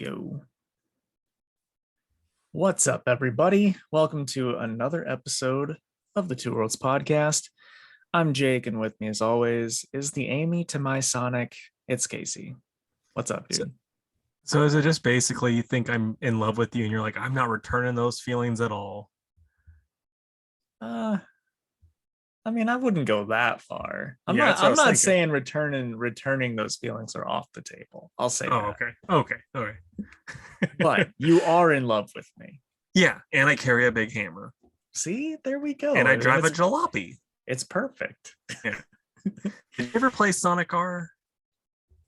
Go. What's up, everybody? Welcome to another episode of the Two Worlds podcast. I'm Jake, and with me, as always, is the Amy to my Sonic. It's Casey. What's up, So, dude? so is it just basically you think I'm in love with you and you're like, I'm not returning those feelings at all? Uh, I mean, I wouldn't go that far. I'm Yeah, not. that's what I I'm was not thinking. saying returning those feelings are off the table. I'll say Oh, that. okay. Okay. All right. But you are in love with me. Yeah, and I carry a big hammer. See, there we go. And I And drive a it's jalopy. it's perfect. Yeah. Did you ever play Sonic R?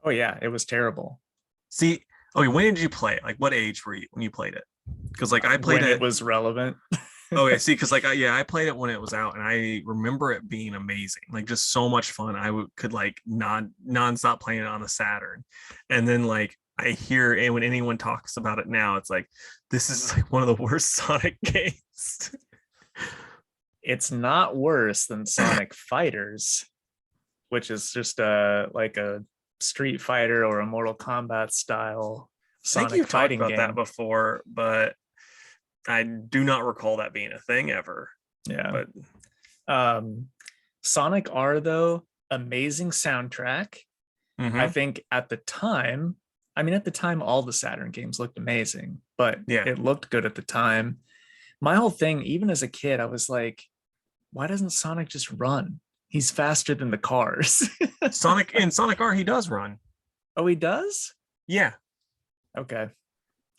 Oh yeah, it was terrible. See, okay, when did you play it? Like what age were you when you played it? Because like I played When it it. was relevant. Okay, see, because like I played it when it was out, and I remember it being amazing, like just so much fun. Could like non-stop playing it on the Saturn, and then like I hear and when anyone talks about it now, it's like this is like one of the worst Sonic games. It's not worse than Sonic Fighters, which is just like a Street Fighter or a Mortal Kombat style I think Sonic you've talked fighting about that game. before, but I do not recall that being a thing ever. Yeah. But Um, Sonic R, though, amazing soundtrack. I mhm, think at the time, I mean, at the time, all the Saturn games looked amazing, but yeah, it looked good at the time. My whole thing, even as a kid, I was like, why doesn't Sonic just run? He's faster than the cars. Sonic R he does run. Oh, he does? Yeah, Okay.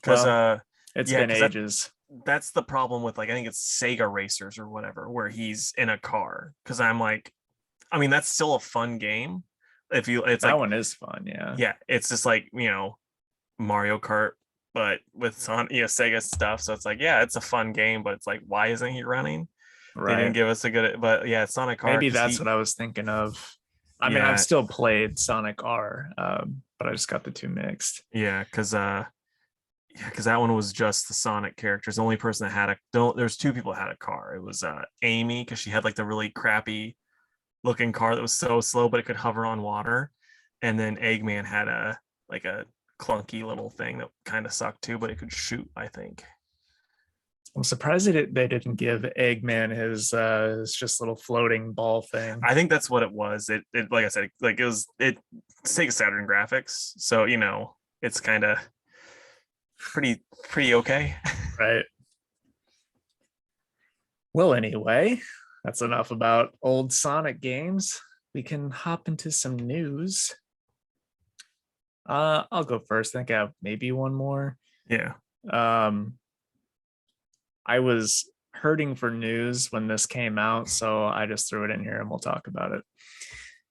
because Well, it's yeah, been because ages. that's the problem with like I think it's Sega Racers or whatever, where he's in a car. Because I'm like, I mean, that's still a fun game. If you, it's That like, one is fun, yeah. yeah, it's just like Mario Kart, but with Sega stuff. So it's like, yeah, it's a fun game, but it's like, why isn't he running? They didn't Right. give us a good, but yeah, Sonic R Maybe because that's what I was thinking of. I mean, I've yeah, still played Sonic R, but I just got the two mixed. yeah, because that one was just the Sonic characters. The only person that had there's two people that had a car. It was Amy because she had like the really crappy looking car that was so slow, but it could hover on water. And then Eggman had a clunky little thing that kind of sucked too, but it could shoot, I think. I'm surprised they didn't give Eggman his just little floating ball thing. I think that's what it was. It like I said, like it Sega Saturn graphics. So, it's kind of pretty okay. Right. Well, anyway, that's enough about old Sonic games. We can hop into some news. I'll go first. I think I have maybe one more. Yeah. Um, I was hurting for news when this came out, so I just threw it in here and we'll talk about it.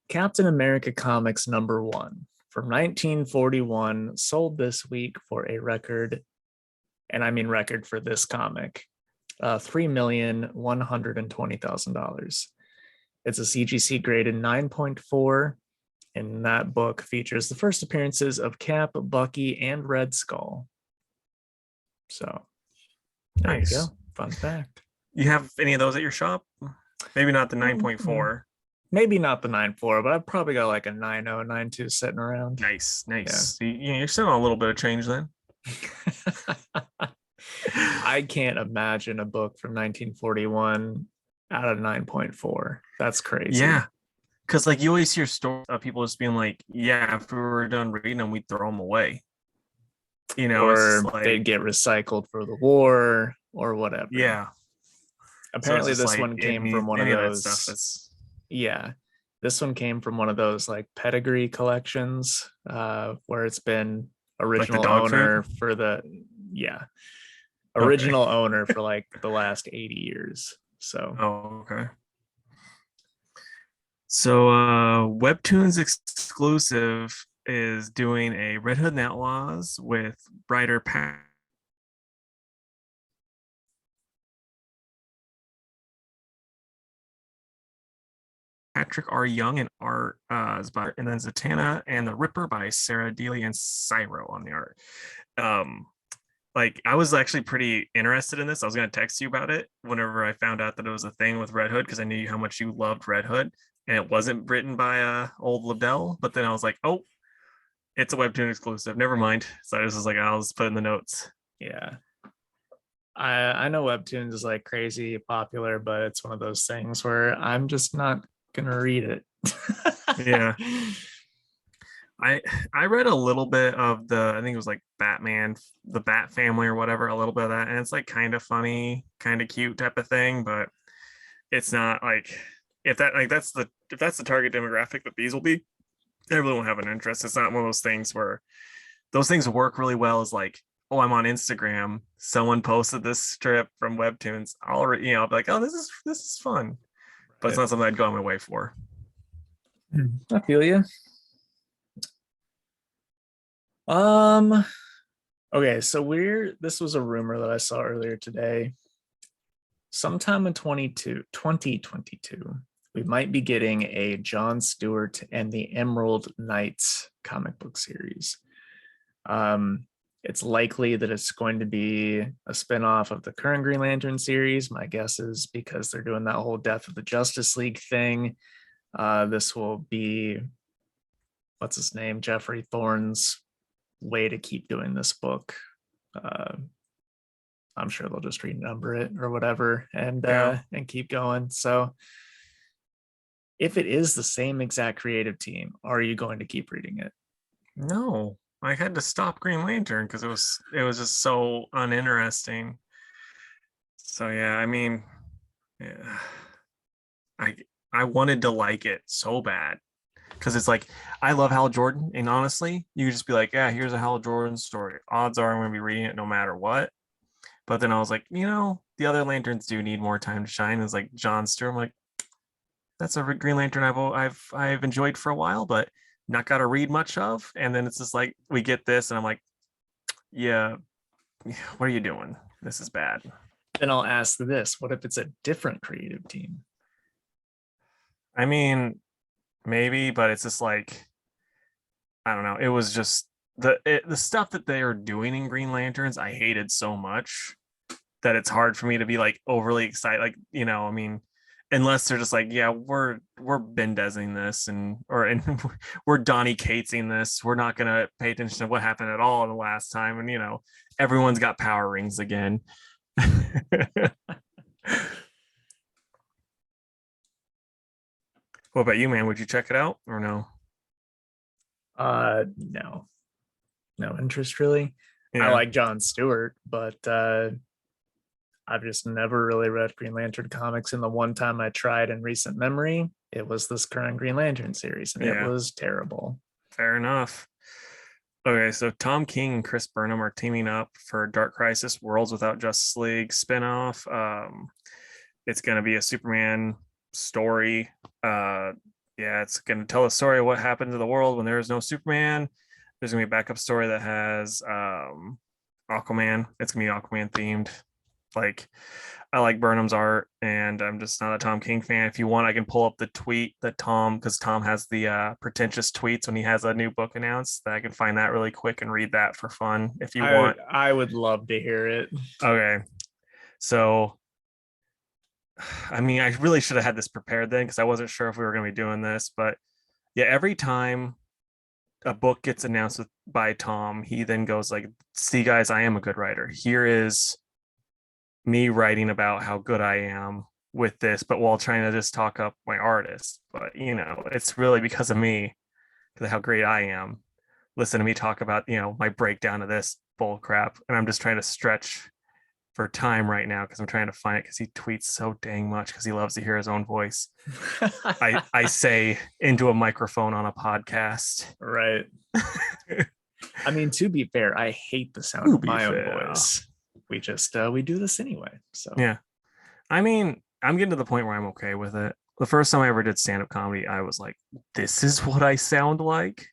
Captain America Comics #1 from 1941 sold this week for a record, and I mean record for this comic, $3,120,000. It's a CGC graded 9.4, and that book features the first appearances of Cap, Bucky, and Red Skull. So there you Nice. go. Fun fact. You have any of those at your shop? Maybe not the Mm, 9.4. Maybe not the 9.4, but I've probably got like a 9.0, 9.2 sitting around. Nice, Yeah. nice. You're sitting on a little bit of change then. I can't imagine a book from 1941 out of 9.4. That's crazy. Yeah, because like you always hear stories of people just being like, "Yeah, if we were done reading them, we'd throw them away." It's just Or like, they'd get recycled for the war or whatever. yeah. So it's Apparently, just this like one came from one of any of that stuff. those. It's Yeah. This one came from one of those like pedigree collections where it's been like the original dog owner food. for yeah, Okay. original owner for like the last 80 years. So Oh, okay. So Webtoons exclusive is doing a Red Hood and Outlaws with writer Patrick R. Young and art and then Zatanna and the Ripper by Sarah Dealey and Cyro on the art. Um, like I was actually pretty interested in this. I was gonna text you about it whenever I found out that it was a thing with Red Hood because I knew how much you loved Red Hood, and it wasn't written by old Liddell. But then I was like, oh, It's a Webtoon exclusive. Never mind. So this is like I'll just put in the notes. Yeah. I know Webtoons is like crazy popular, but it's one of those things where I'm just not gonna read it. Yeah. I read a little bit of I think it was like Batman, the Bat Family or whatever, a little bit of that, and it's like kind of funny, kind of cute type of thing, but it's not like if that's the target demographic that these will be, I really won't have an interest. It's not one of those things where those things work really well as like, oh, I'm on Instagram, someone posted this strip from Webtoons. I'll be like, oh, this is fun. But it's not something I'd go on my way for. I feel you. Um, okay, so this was a rumor that I saw earlier today. Sometime in 2022, we might be getting a Jon Stewart and the Emerald Knights comic book series. It's likely that it's going to be a spinoff of the current Green Lantern series. My guess is because they're doing that whole Death of the Justice League thing. This will be, what's his name, Jeffrey Thorne's way to keep doing this book. I'm sure they'll just renumber it or whatever and keep going. So if it is the same exact creative team, are you going to keep reading it? No, I had to stop Green Lantern because it was just so uninteresting. So yeah, I mean, yeah, I wanted to like it so bad because it's like I love Hal Jordan, and honestly, you could just be like, yeah, here's a Hal Jordan story. Odds are I'm going to be reading it no matter what. But then I was like, the other lanterns do need more time to shine. It's like Jon Stewart. I'm like, that's a Green Lantern I've enjoyed for a while, but not got to read much of. And then it's just like we get this, and I'm like, yeah, what are you doing? This is bad. Then I'll ask this: what if it's a different creative team? I mean, maybe, but it's just like I don't know. It was just the stuff that they are doing in Green Lanterns. I hated so much that it's hard for me to be like overly excited. Like I mean, unless they're just like, yeah, we're Bendezing this and we're Donny Catesing this. We're not gonna pay attention to what happened at all the last time, and everyone's got power rings again. What about you, man? Would you check it out or no? No interest really. Yeah. I like Jon Stewart, but I've just never really read Green Lantern comics. And the one time I tried in recent memory, it was this current Green Lantern series, and it was terrible. Fair enough. Okay, so Tom King and Chris Burnham are teaming up for Dark Crisis Worlds Without Justice League spinoff. It's going to be a Superman story. It's going to tell the story of what happened to the world when there is no Superman. There's going to be a backup story that has Aquaman. It's going to be Aquaman themed. Like, I like Burnham's art, and I'm just not a Tom King fan. If you want, I can pull up the tweet that because Tom has the pretentious tweets when he has a new book announced, that I can find that really quick and read that for fun if you want. I would love to hear it. Okay. So, I mean, I really should have had this prepared then because I wasn't sure if we were going to be doing this, but yeah, every time a book gets announced by Tom, he then goes like, see guys, I am a good writer. Here is me writing about how good I am with this, but while trying to just talk up my artist. But it's really because of me, because of how great I am. Listen to me talk about my breakdown of this bull crap, and I'm just trying to stretch for time right now because I'm trying to find it because he tweets so dang much because he loves to hear his own voice. I say into a microphone on a podcast. Right. I mean, to be fair, I hate the sound of my own voice. We just we do this anyway. So yeah, I mean, I'm getting to the point where I'm okay with it. The first time I ever did stand-up comedy, I was like, this is what I sound like.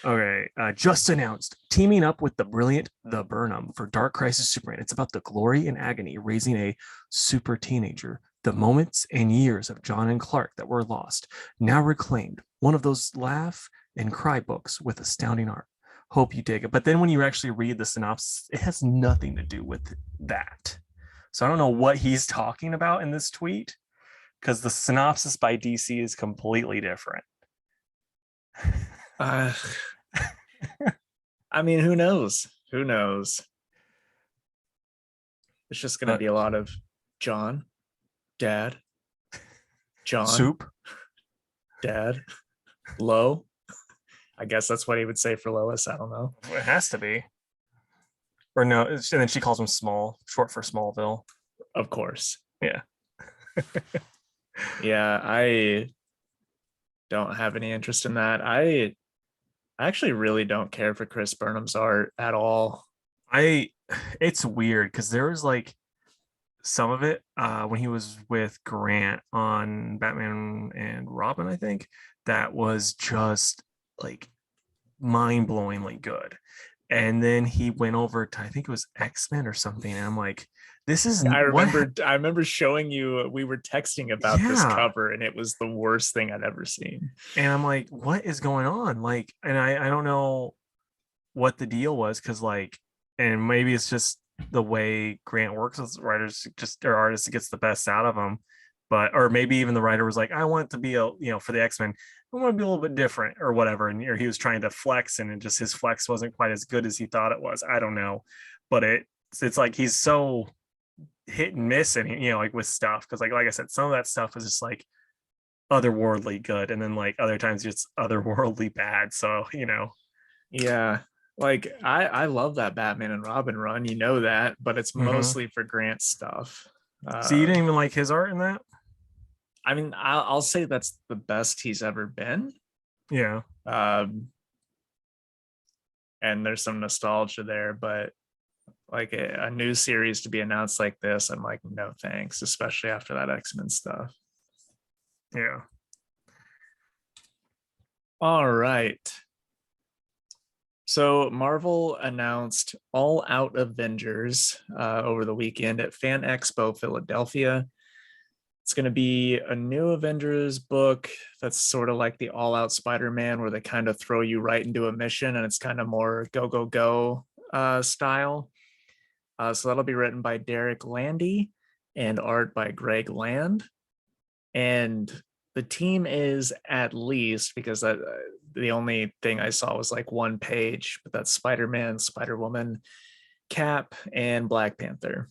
Okay, just announced, teaming up with the brilliant The Burnham for Dark Crisis Superman. It's about the glory and agony raising a super teenager, the moments and years of John and Clark that were lost, now reclaimed. One of those laugh and cry books with astounding art. Hope you dig it. But then when you actually read the synopsis, it has nothing to do with that. So I don't know what he's talking about in this tweet because the synopsis by DC is completely different. Uh, I mean, who knows? Who knows? It's just going to But be a lot of John, Dad, John, soup. Dad, Low. I guess that's what he would say for Lois. I don't know. It has to be. Or no, and then she calls him Small, short for Smallville. Of course. Yeah. Yeah, I don't have any interest in that. I actually really don't care for Chris Burnham's art at all. I it's weird because there was like some of it when he was with Grant on Batman and Robin, I think, that was just like mind-blowingly good. And then he went over to I think it was X-Men or something, and I'm like, this is I remember showing you, we were texting about this yeah. cover and it was the worst thing I'd ever seen. And I'm like, what is going on? Like, and I don't know what the deal was because like, and maybe it's just the way Grant works with writers, just or artists gets the best out of them. But or maybe even the writer was like, I want it to be for the X-Men, I want to be a little bit different or whatever. And he was trying to flex, and it just his flex wasn't quite as good as he thought it was. I don't know, but it's like he's so hit and miss, and like with stuff because like I said, some of that stuff is just like otherworldly good, and then like other times it's otherworldly bad. So Yeah. Like I love that Batman and Robin run, you know that, but it's Mhm. mostly for Grant stuff. So you didn't even like his art in that? I mean, I'll say that's the best he's ever been. Yeah. Um, and there's some nostalgia there, but like a new series to be announced like this, I'm like, no thanks, especially after that X-Men stuff. Yeah. All right. So Marvel announced All Out Avengers over the weekend at Fan Expo Philadelphia. It's going to be a new Avengers book that's sort of like the All Out Spider-Man, where they kind of throw you right into a mission, and it's kind of more go go go style. So that'll be written by Derek Landy and art by Greg Land. And the team is at least, because the only thing I saw was like one page, but that's Spider-Man, Spider-Woman, Cap, and Black Panther.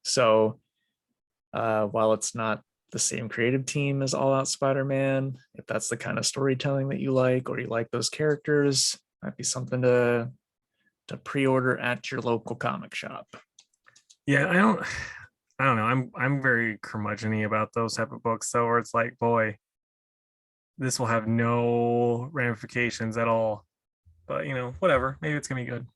So while it's not the same creative team as All Out Spider-Man, if that's the kind of storytelling that you like, or you like those characters, might be something to pre-order at your local comic shop. Yeah, I don't know. I'm very curmudgeon-y about those type of books, so where it's like, boy, this will have no ramifications at all. But whatever. Maybe it's gonna be good.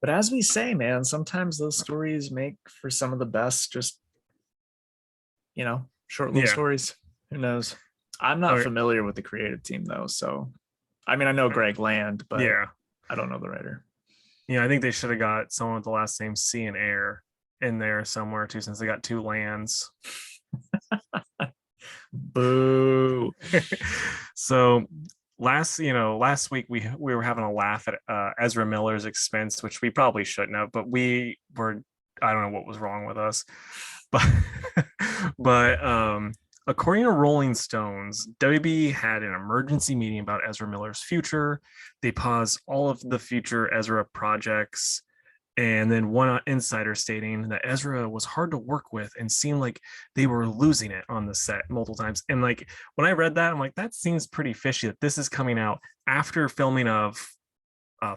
But as we say, man, sometimes those stories make for some of the best, just, short little Yeah. stories. Who knows? I'm not Okay. familiar with the creative team though. So, I mean, I know Greg Land, but Yeah. I don't know the writer. I think they should have got someone with the last name C and Air in there somewhere too, since they got two lands. Boo. So last week we were having a laugh at Ezra Miller's expense, which we probably shouldn't have, but we were, I don't know what was wrong with us, but but according to Rolling Stones, WB had an emergency meeting about Ezra Miller's future. They paused all of the future Ezra projects, and then one insider stating that Ezra was hard to work with and seemed like they were losing it on the set multiple times. And like when I read that, I'm like, that seems pretty fishy that this is coming out after filming of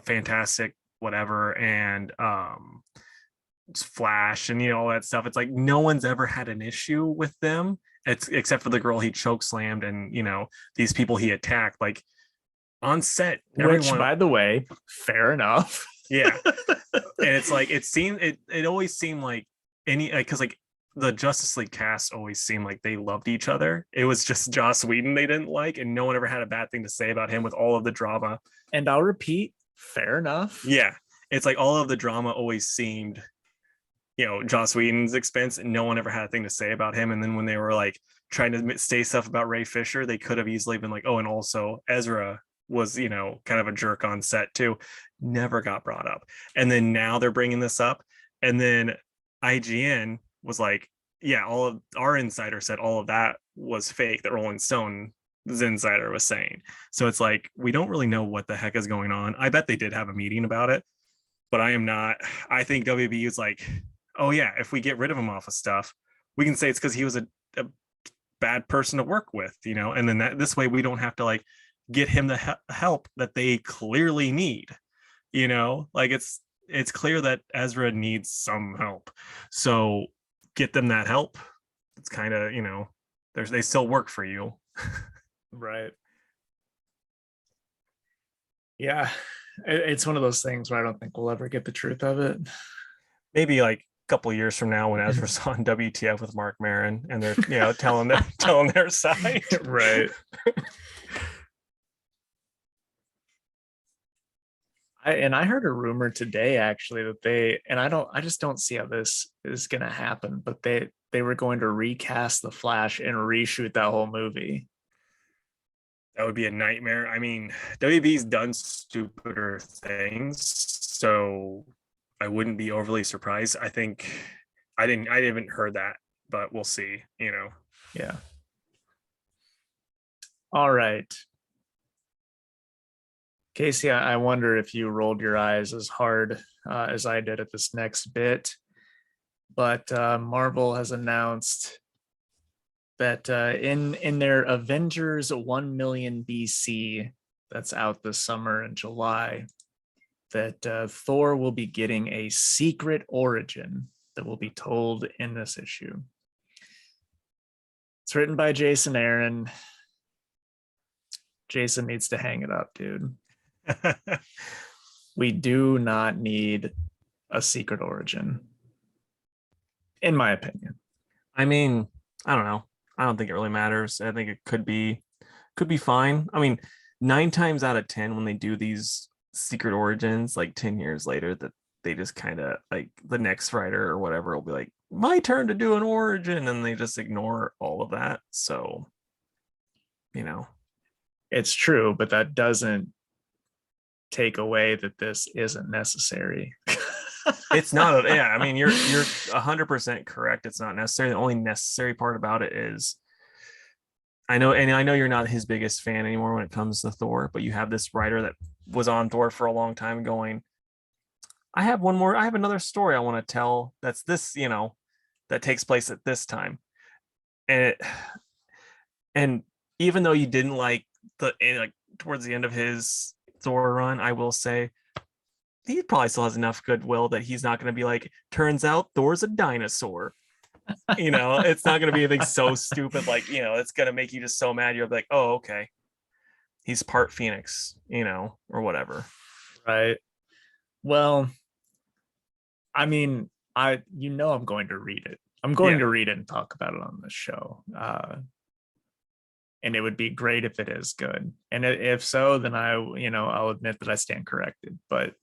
Fantastic whatever and Flash and all that stuff. It's like no one's ever had an issue with them. It's except for the girl he choke slammed and these people he attacked. Like on set, Which, everyone, by the way, fair enough. yeah. And it's like it always seemed like any because like the Justice League cast always seemed like they loved each other. It was just Joss Whedon they didn't like, and no one ever had a bad thing to say about him with all of the drama. And I'll repeat, fair enough. Yeah, it's like all of the drama always seemed Joss Whedon's expense, and no one ever had a thing to say about him. And then when they were like trying to say stuff about Ray Fisher, they could have easily been like, oh, and also Ezra was kind of a jerk on set too. Never got brought up. And then now they're bringing this up, and then IGN was like, yeah, all of our insider said all of that was fake, that Rolling Stone this insider was saying. So it's like we don't really know what the heck is going on. I bet they did have a meeting about it, but I am not. I think WB is like, oh yeah, if we get rid of him off of stuff, we can say it's because he was a bad person to work with, and then this way we don't have to like get him the help that they clearly need. Like it's clear that Ezra needs some help, so get them that help. It's kind of they still work for you. Right. Yeah, it's one of those things where I don't think we'll ever get the truth of it. Maybe like a couple of years from now when Ezra's on WTF with Mark Maron and they're telling their side. Right. I heard a rumor today actually that I just don't see how this is gonna happen, but they were going to recast the Flash and reshoot that whole movie. That would be a nightmare. I mean, WB's done stupider things, so I wouldn't be overly surprised. I think I haven't heard that, but we'll see, Yeah. All right. Casey, I wonder if you rolled your eyes as hard as I did at this next bit, but Marvel has announced that in their Avengers 1 million BC that's out this summer in July, that Thor will be getting a secret origin that will be told in this issue. It's written by Jason Aaron. Jason needs to hang it up, dude. We do not need a secret origin, in my opinion. I mean, I don't know. I don't think it really matters. I think it could be fine. I mean, 9 times out of 10 when they do these secret origins, like 10 years later, that they just kind of like the next writer or whatever will be like, my turn to do an origin, and they just ignore all of that. So, it's true, but that doesn't take away that this isn't necessary. It's not. Yeah, I mean, you're 100% correct. It's not necessary. The only necessary part about it is, I know you're not his biggest fan anymore when it comes to Thor, but you have this writer that was on Thor for a long time going, I have another story I want to tell that's this, that takes place at this time. And even though you didn't like towards the end of his Thor run, I will say he probably still has enough goodwill that he's not going to be like, turns out Thor's a dinosaur. It's not going to be anything so stupid like, it's going to make you just so mad. You're like, oh, okay, he's part Phoenix, or whatever. Right. Well, I mean, I'm going to read it. I'm going to read it and talk about it on the show. And it would be great if it is good. And if so, then I'll admit that I stand corrected. But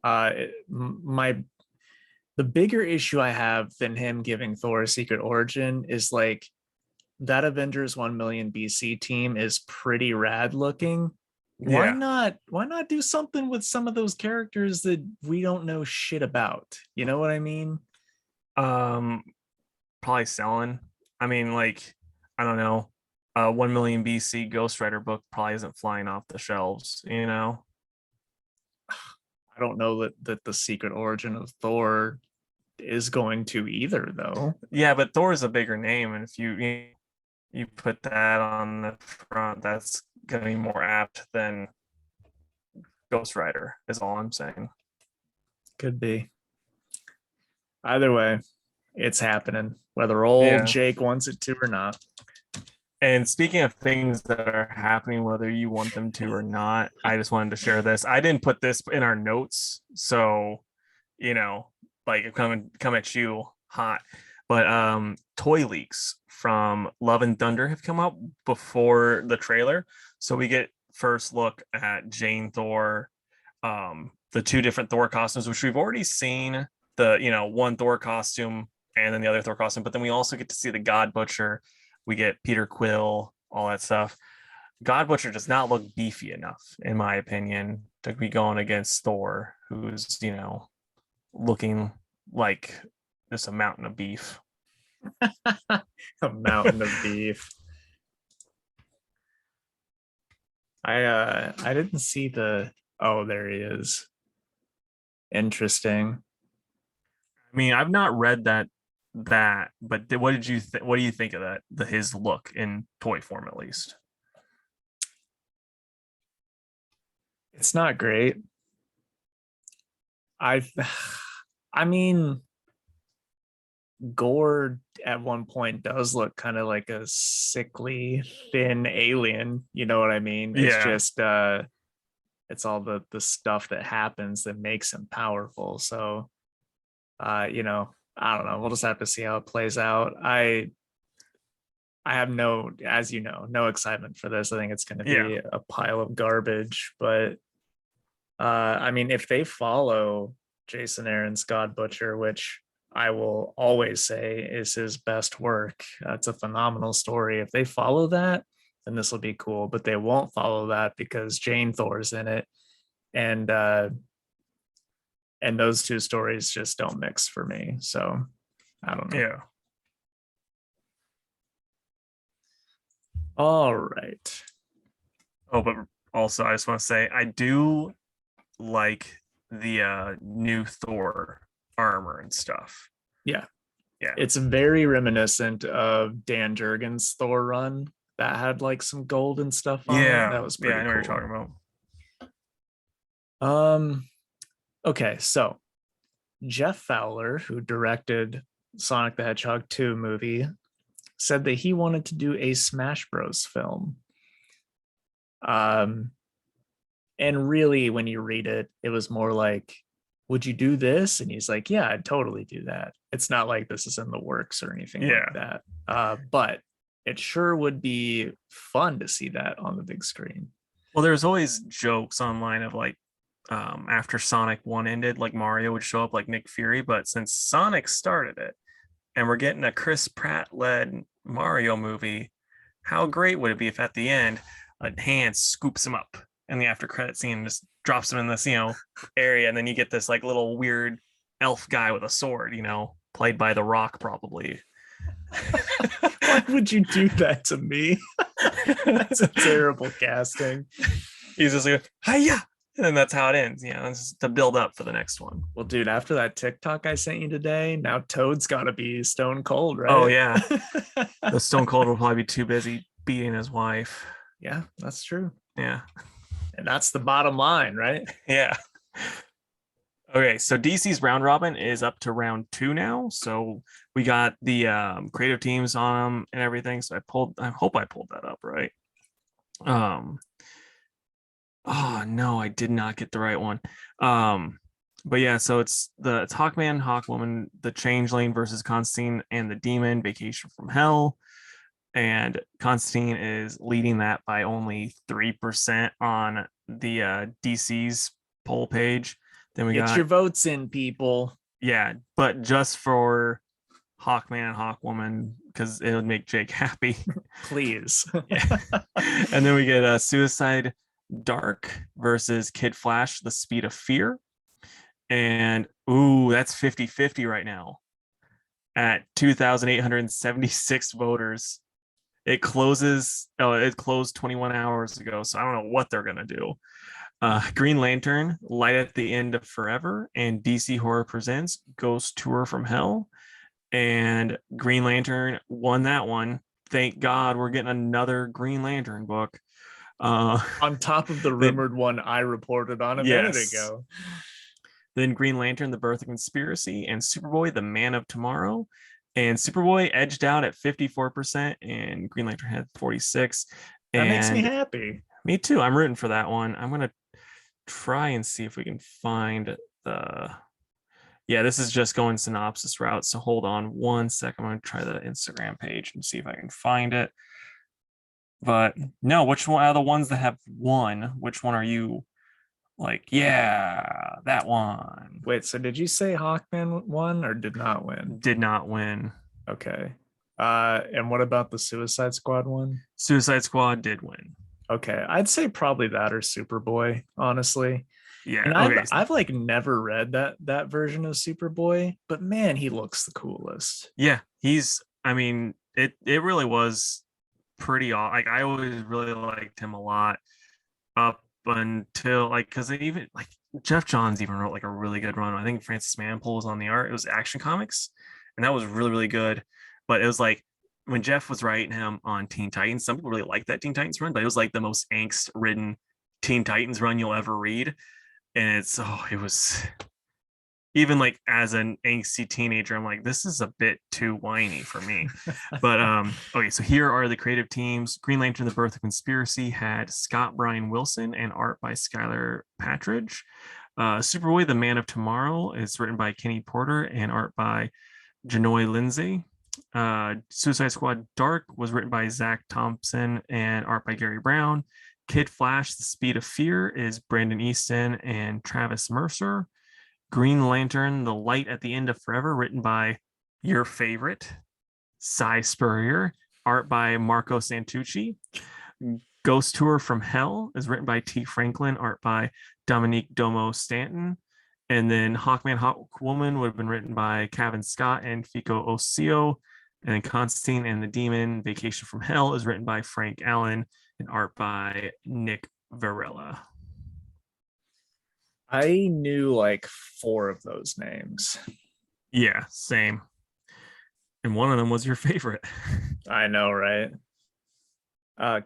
the bigger issue I have than him giving Thor a secret origin is like that Avengers 1 million BC team is pretty rad looking. Why not do something with some of those characters that we don't know shit about? You know what I mean? Probably selling. I mean, like, I don't know. 1 million BC Ghost Rider book probably isn't flying off the shelves, I don't know that the secret origin of Thor is going to either, though. Yeah, but Thor is a bigger name, and if you put that on the front, that's going to be more apt than Ghost Rider, is all I'm saying. Could be. Either way, it's happening, whether old Jake wants it to or not. And speaking of things that are happening, whether you want them to or not, I just wanted to share this. I didn't put this in our notes, so like come at you hot. But toy leaks from Love and Thunder have come out before the trailer, so we get first look at Jane Thor, the 2 different Thor costumes, which we've already seen. The one Thor costume and then the other Thor costume, but then we also get to see the God Butcher. We get Peter Quill, all that stuff. God Butcher does not look beefy enough, in my opinion, to be going against Thor, who's, looking like just a mountain of beef. A mountain of beef. I didn't see the. Oh, there he is. Interesting. I mean, I've not read that, but what did you what do you think of that? His look in toy form, at least. It's not great. I I mean, Gore at one point does look kind of like a sickly, thin alien. You know what I mean? It's Yeah, just it's all the stuff that happens that makes him powerful. So you know, I don't know. We'll just have to see how it plays out. I have no, as you know, no excitement for this. I think it's going to yeah, be a pile of garbage. But I mean, if they follow Jason Aaron's God Butcher, which I will always say is his best work, it's a phenomenal story. If they follow that, then this will be cool. But they won't follow that because Jane Thor's in it, and those two stories just don't mix for me. So I don't know. yeah. All right. Oh, but also I just want to say I do like the new Thor armor and stuff. Yeah. Yeah. It's very reminiscent of Dan Jurgens' Thor run that had like some gold and stuff on it. Yeah. That was Yeah, pretty I know what you're cool. talking about. Um, okay, so Jeff Fowler, who directed Sonic the Hedgehog 2 movie, said that he wanted to do a Smash Bros. Film. Um, and really, when you read it, it was more like, would you do this? And he's like, yeah, I'd totally do that. It's not like this is in the works or anything like Yeah. that. But it sure would be fun to see that on the big screen. Well, there's always jokes online of like after Sonic 1 ended, like Mario would show up like Nick Fury, but since Sonic started it and we're getting a Chris Pratt led Mario movie, how great would it be if at the end a hand scoops him up in the after credit scene and just drops him in this, area, and then you get this like little weird elf guy with a sword, played by The Rock probably. Why would you do that to me? That's a terrible casting. He's just like, hiya, and then that's how it ends. It's just to build up for the next one. Well, dude, after that TikTok I sent you today, now Toad's got to be stone cold, right? Oh yeah, the Stone Cold will probably be too busy beating his wife. Yeah, that's true. Yeah, And that's the bottom line, right? yeah. Okay, so DC's round robin is up to round 2 now. So we got the creative teams on them and everything. So I hope I pulled that up right. Oh no, I did not get the right one. But yeah, so it's Hawkman, Hawkwoman, the Changeling versus Constantine and the Demon, Vacation from Hell. And Constantine is leading that by only 3% on the DC's poll page. Then we Get got your votes in, people. yeah, but just for Hawkman and Hawkwoman because it would make Jake happy. Please. Yeah. And then we get a Suicide Dark versus Kid Flash, The Speed of Fear. And ooh, that's 50-50 right now at 2,876 voters. It closed 21 hours ago, so I don't know what they're gonna do. Green Lantern, Light at the End of Forever, and DC Horror Presents Ghost Tour from Hell. And Green Lantern won that one. Thank God we're getting another Green Lantern book. On top of the rumored one I reported on a minute ago. Then Green Lantern, The Birth of Conspiracy, and Superboy, The Man of Tomorrow. And Superboy edged out at 54%, and Green Lantern had 46. That makes me happy. Me too. I'm rooting for that one. I'm gonna try and see if we can find this is just going synopsis route, so hold on one second. I'm gonna try the Instagram page and see if I can find it. But no, which one out of the ones that have won, which one are you like? Yeah, that one. Wait, so did you say Hawkman won or did not win? Did not win. Okay. And what about the Suicide Squad one? Suicide Squad did win. Okay, I'd say probably that or Superboy, honestly. Yeah. And Okay. I've like never read that version of Superboy, but man, he looks the coolest. Yeah, I mean, it really was pretty like I always really liked him a lot. up until like because they even like Jeff Johns even wrote like a really good run. I think Francis Manapul was on the art. It was Action Comics, and that was really really good. But it was like when Jeff was writing him on Teen Titans, some people really liked that Teen Titans run, but it was like the most angst ridden Teen Titans run you'll ever read. And it was even like as an angsty teenager, I'm like, this is a bit too whiny for me. But okay, so here are the creative teams. Green Lantern: The Birth of Conspiracy had Scott Bryan Wilson and art by Skylar Patridge. Superboy: The Man of Tomorrow is written by Kenny Porter and art by Janoy Lindsay. Suicide Squad Dark was written by Zach Thompson and art by Gary Brown. Kid Flash: The Speed of Fear is Brandon Easton and Travis Mercer. Green Lantern: The Light at the End of Forever, written by your favorite, Cy Spurrier, art by Marco Santucci. Ghost Tour from Hell is written by T. Franklin, art by Dominique Domo Stanton. And then Hawkman, Hawkwoman would have been written by Kevin Scott and Fico Osio. And then Constantine and the Demon, Vacation from Hell is written by Frank Allen and art by Nick Varela. I knew like 4 of those names. Yeah, same. And one of them was your favorite. I know, right?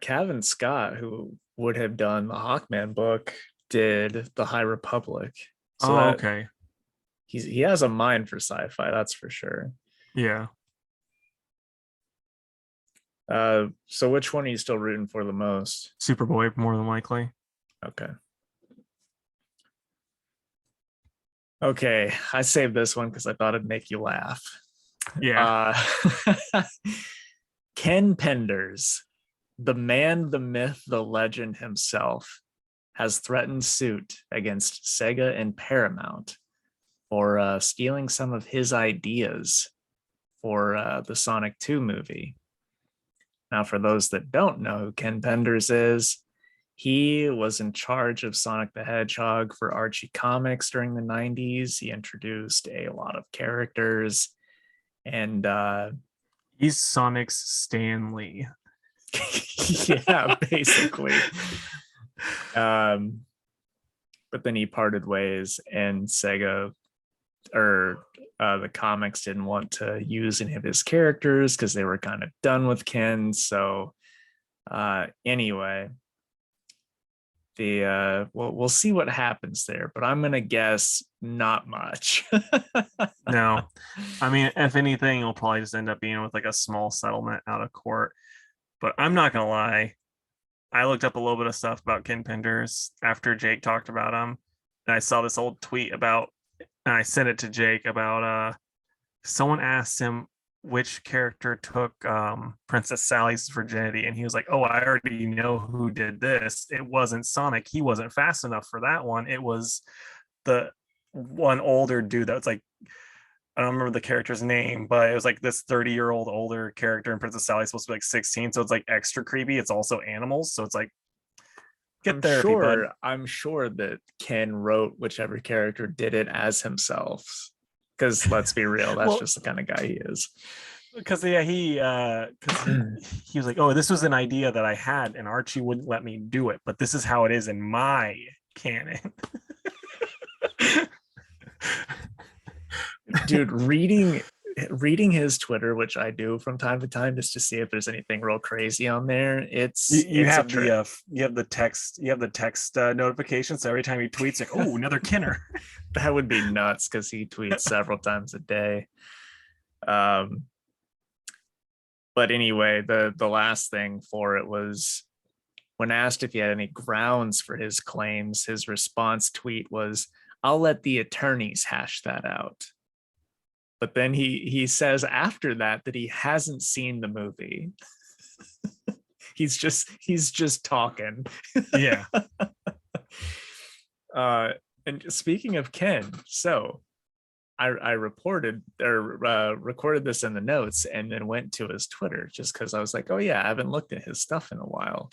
Kevin Scott, who would have done the Hawkman book, did the High Republic. So Oh, that okay. he has a mind for sci-fi, that's for sure. Yeah. So which one are you still rooting for the most? Superboy, more than likely. Okay. Okay, I saved this one because I thought it'd make you laugh. Yeah. Ken Penders, the man, the myth, the legend himself, has threatened suit against Sega and Paramount for stealing some of his ideas for the Sonic 2 movie. Now, for those that don't know who Ken Penders is, he was in charge of Sonic the Hedgehog for Archie Comics during the 90s. He introduced a lot of characters, and he's Sonic's Stan Lee. yeah, basically. But then he parted ways, and Sega or the comics didn't want to use any of his characters because they were kind of done with Ken. So anyway, we'll see what happens there, but I'm gonna guess not much. No, I mean, if anything, it'll probably just end up being with like a small settlement out of court. But I'm not gonna lie, I looked up a little bit of stuff about Ken Penders after Jake talked about him, and I saw this old tweet about, and I sent it to Jake about someone asked him which character took Princess Sally's virginity, and he was like, "Oh, I already know who did this. It wasn't Sonic. He wasn't fast enough for that one. It was the one older dude that's like." I don't remember the character's name, but it was like this 30-year-old older character, and Princess Sally's supposed to be like 16, so it's like extra creepy. It's also animals, so it's like get therapy, bud. I'm sure that Ken wrote whichever character did it as himself. Because let's be real, that's Well, just the kind of guy he is. Because yeah, he was like, "Oh, this was an idea that I had, and Archie wouldn't let me do it, but this is how it is in my canon." Dude, reading his Twitter, which I do from time to time, just to see if there's anything real crazy on there. You have the text notification, so every time he tweets, like, "Oh, another Kenner." That would be nuts because he tweets several times a day. But anyway, the last thing for it was when asked if he had any grounds for his claims, his response tweet was, "I'll let the attorneys hash that out." But then he says after that he hasn't seen the movie. he's just talking. Yeah. And speaking of Ken, so I reported or recorded this in the notes and then went to his Twitter just because I was like, oh yeah, I haven't looked at his stuff in a while.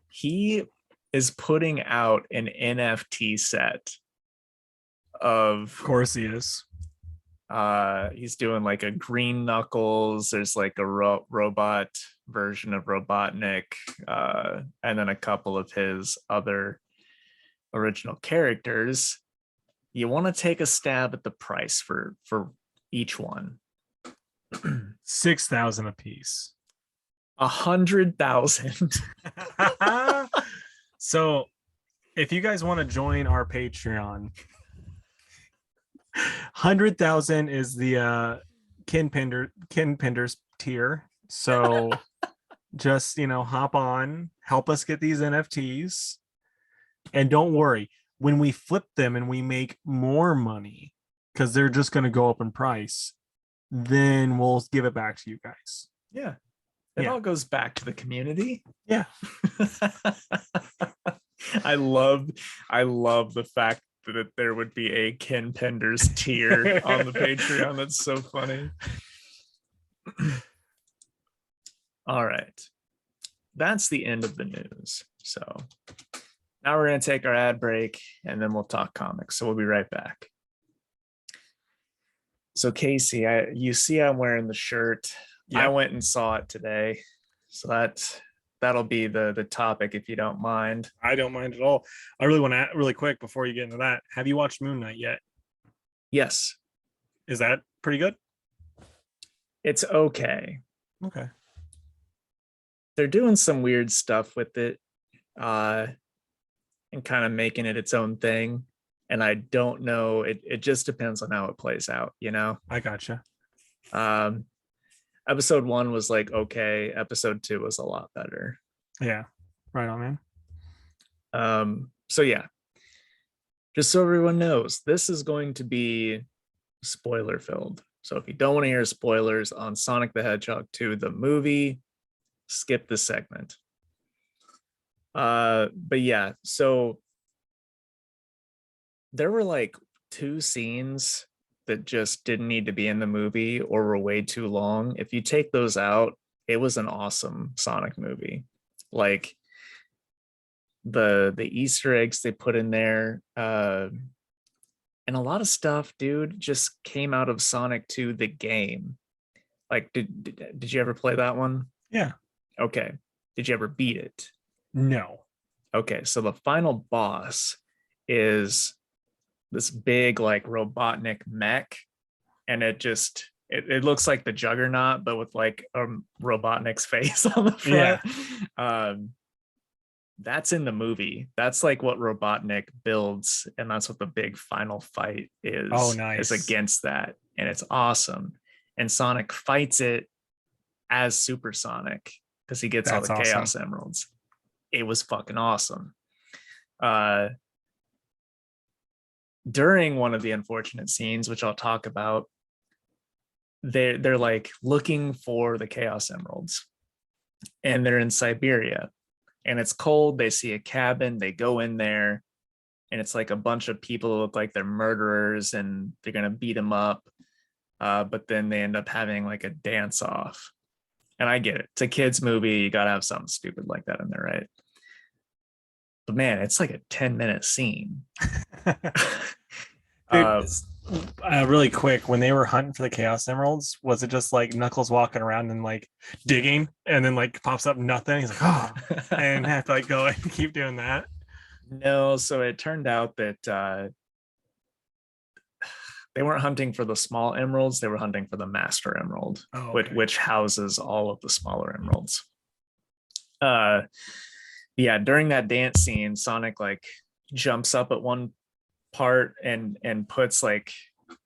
He is putting out an NFT set of course he is. He's doing like a Green Knuckles. There's like a robot version of Robotnik, and then a couple of his other original characters, you want to take a stab at the price for each one. 6,000 a piece. 100,000. So if you guys want to join our Patreon, 100,000 is the Kin Penders tier. So just hop on, help us get these NFTs, and don't worry, when we flip them and we make more money, because they're just going to go up in price, then we'll give it back to you guys. Yeah. It all goes back to the community. Yeah. I love the fact that there would be a Ken Penders tier on the Patreon. That's so funny. All right. That's the end of the news. So now we're going to take our ad break and then we'll talk comics. So we'll be right back. So Casey, you see I'm wearing the shirt. Yep. I went and saw it today. So that'll be the topic if you don't mind. I don't mind at all. I really want to really quick before you get into that. Have you watched Moon Knight yet? Yes. Is that pretty good? It's okay. Okay. They're doing some weird stuff with it, and kind of making it its own thing. And I don't know. It just depends on how it plays out, I gotcha. Episode 1 was like okay. Episode 2 was a lot better. Yeah, right on, man. So yeah, just so everyone knows, this is going to be spoiler filled. So if you don't want to hear spoilers on Sonic the Hedgehog 2, the movie, skip this segment. But yeah, so there were like 2 scenes that just didn't need to be in the movie or were way too long. If you take those out, it was an awesome Sonic movie. Like the Easter eggs they put in there, and a lot of stuff, dude, just came out of Sonic 2 the game. Like did you ever play that one? Yeah. Okay. Did you ever beat it? No. Okay, so the final boss is this big like Robotnik mech, and it looks like the Juggernaut but with like Robotnik's face on the front. Yeah. That's in the movie. That's like what Robotnik builds, and that's what the big final fight is. Oh, nice. Is against that, and it's awesome. And Sonic fights it as Super Sonic because he gets all the Chaos Emeralds. It was fucking awesome. During one of the unfortunate scenes, which I'll talk about, they're like looking for the Chaos Emeralds, and they're in Siberia, and it's cold. They see a cabin, they go in there, and it's like a bunch of people who look like they're murderers, and they're gonna beat them up. But then they end up having like a dance off. And I get it. It's a kid's movie. You gotta have something stupid like that in there, right? But man, it's like a 10-minute scene. Dude, really quick, when they were hunting for the Chaos Emeralds, was it just like Knuckles walking around and like digging, and then like pops up nothing? He's like, oh, and have to like go and keep doing that? No, so it turned out that they weren't hunting for the small emeralds. They were hunting for the Master Emerald, which houses all of the smaller emeralds. Yeah, during that dance scene, Sonic like jumps up at one part and puts like,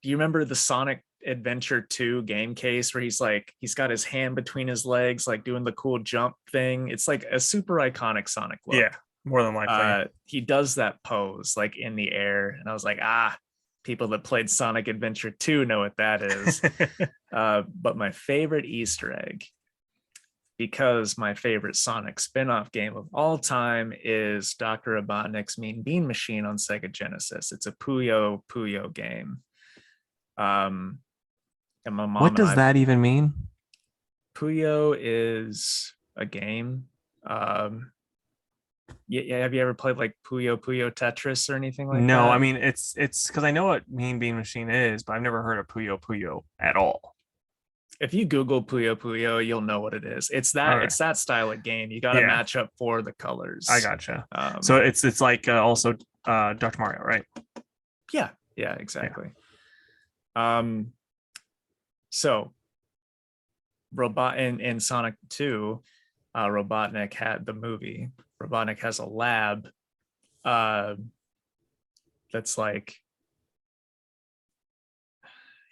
do you remember the Sonic Adventure 2 game case where he's got his hand between his legs, like doing the cool jump thing? It's like a super iconic Sonic look. Yeah, more than likely. He does that pose like in the air, and I was like, people that played Sonic Adventure 2 know what that is. But my favorite Easter egg, because my favorite Sonic spin-off game of all time is Dr. Robotnik's Mean Bean Machine on Sega Genesis. It's a Puyo game. And my mom. What does that even mean? Puyo is a game. Yeah, have you ever played like Puyo Tetris or anything like that? No, I mean it's because I know what Mean Bean Machine is, but I've never heard of Puyo at all. If you Google Puyo Puyo, you'll know what it is. Okay. It's that style of game. You got to Yeah, match up for the I colors. gotcha. So Um, it's like also Dr. Mario, right? yeah, yeah, Yeah. exactly. Um, so robot in Sonic 2, Robotnik had the movie. Robotnik has a lab uh, that's like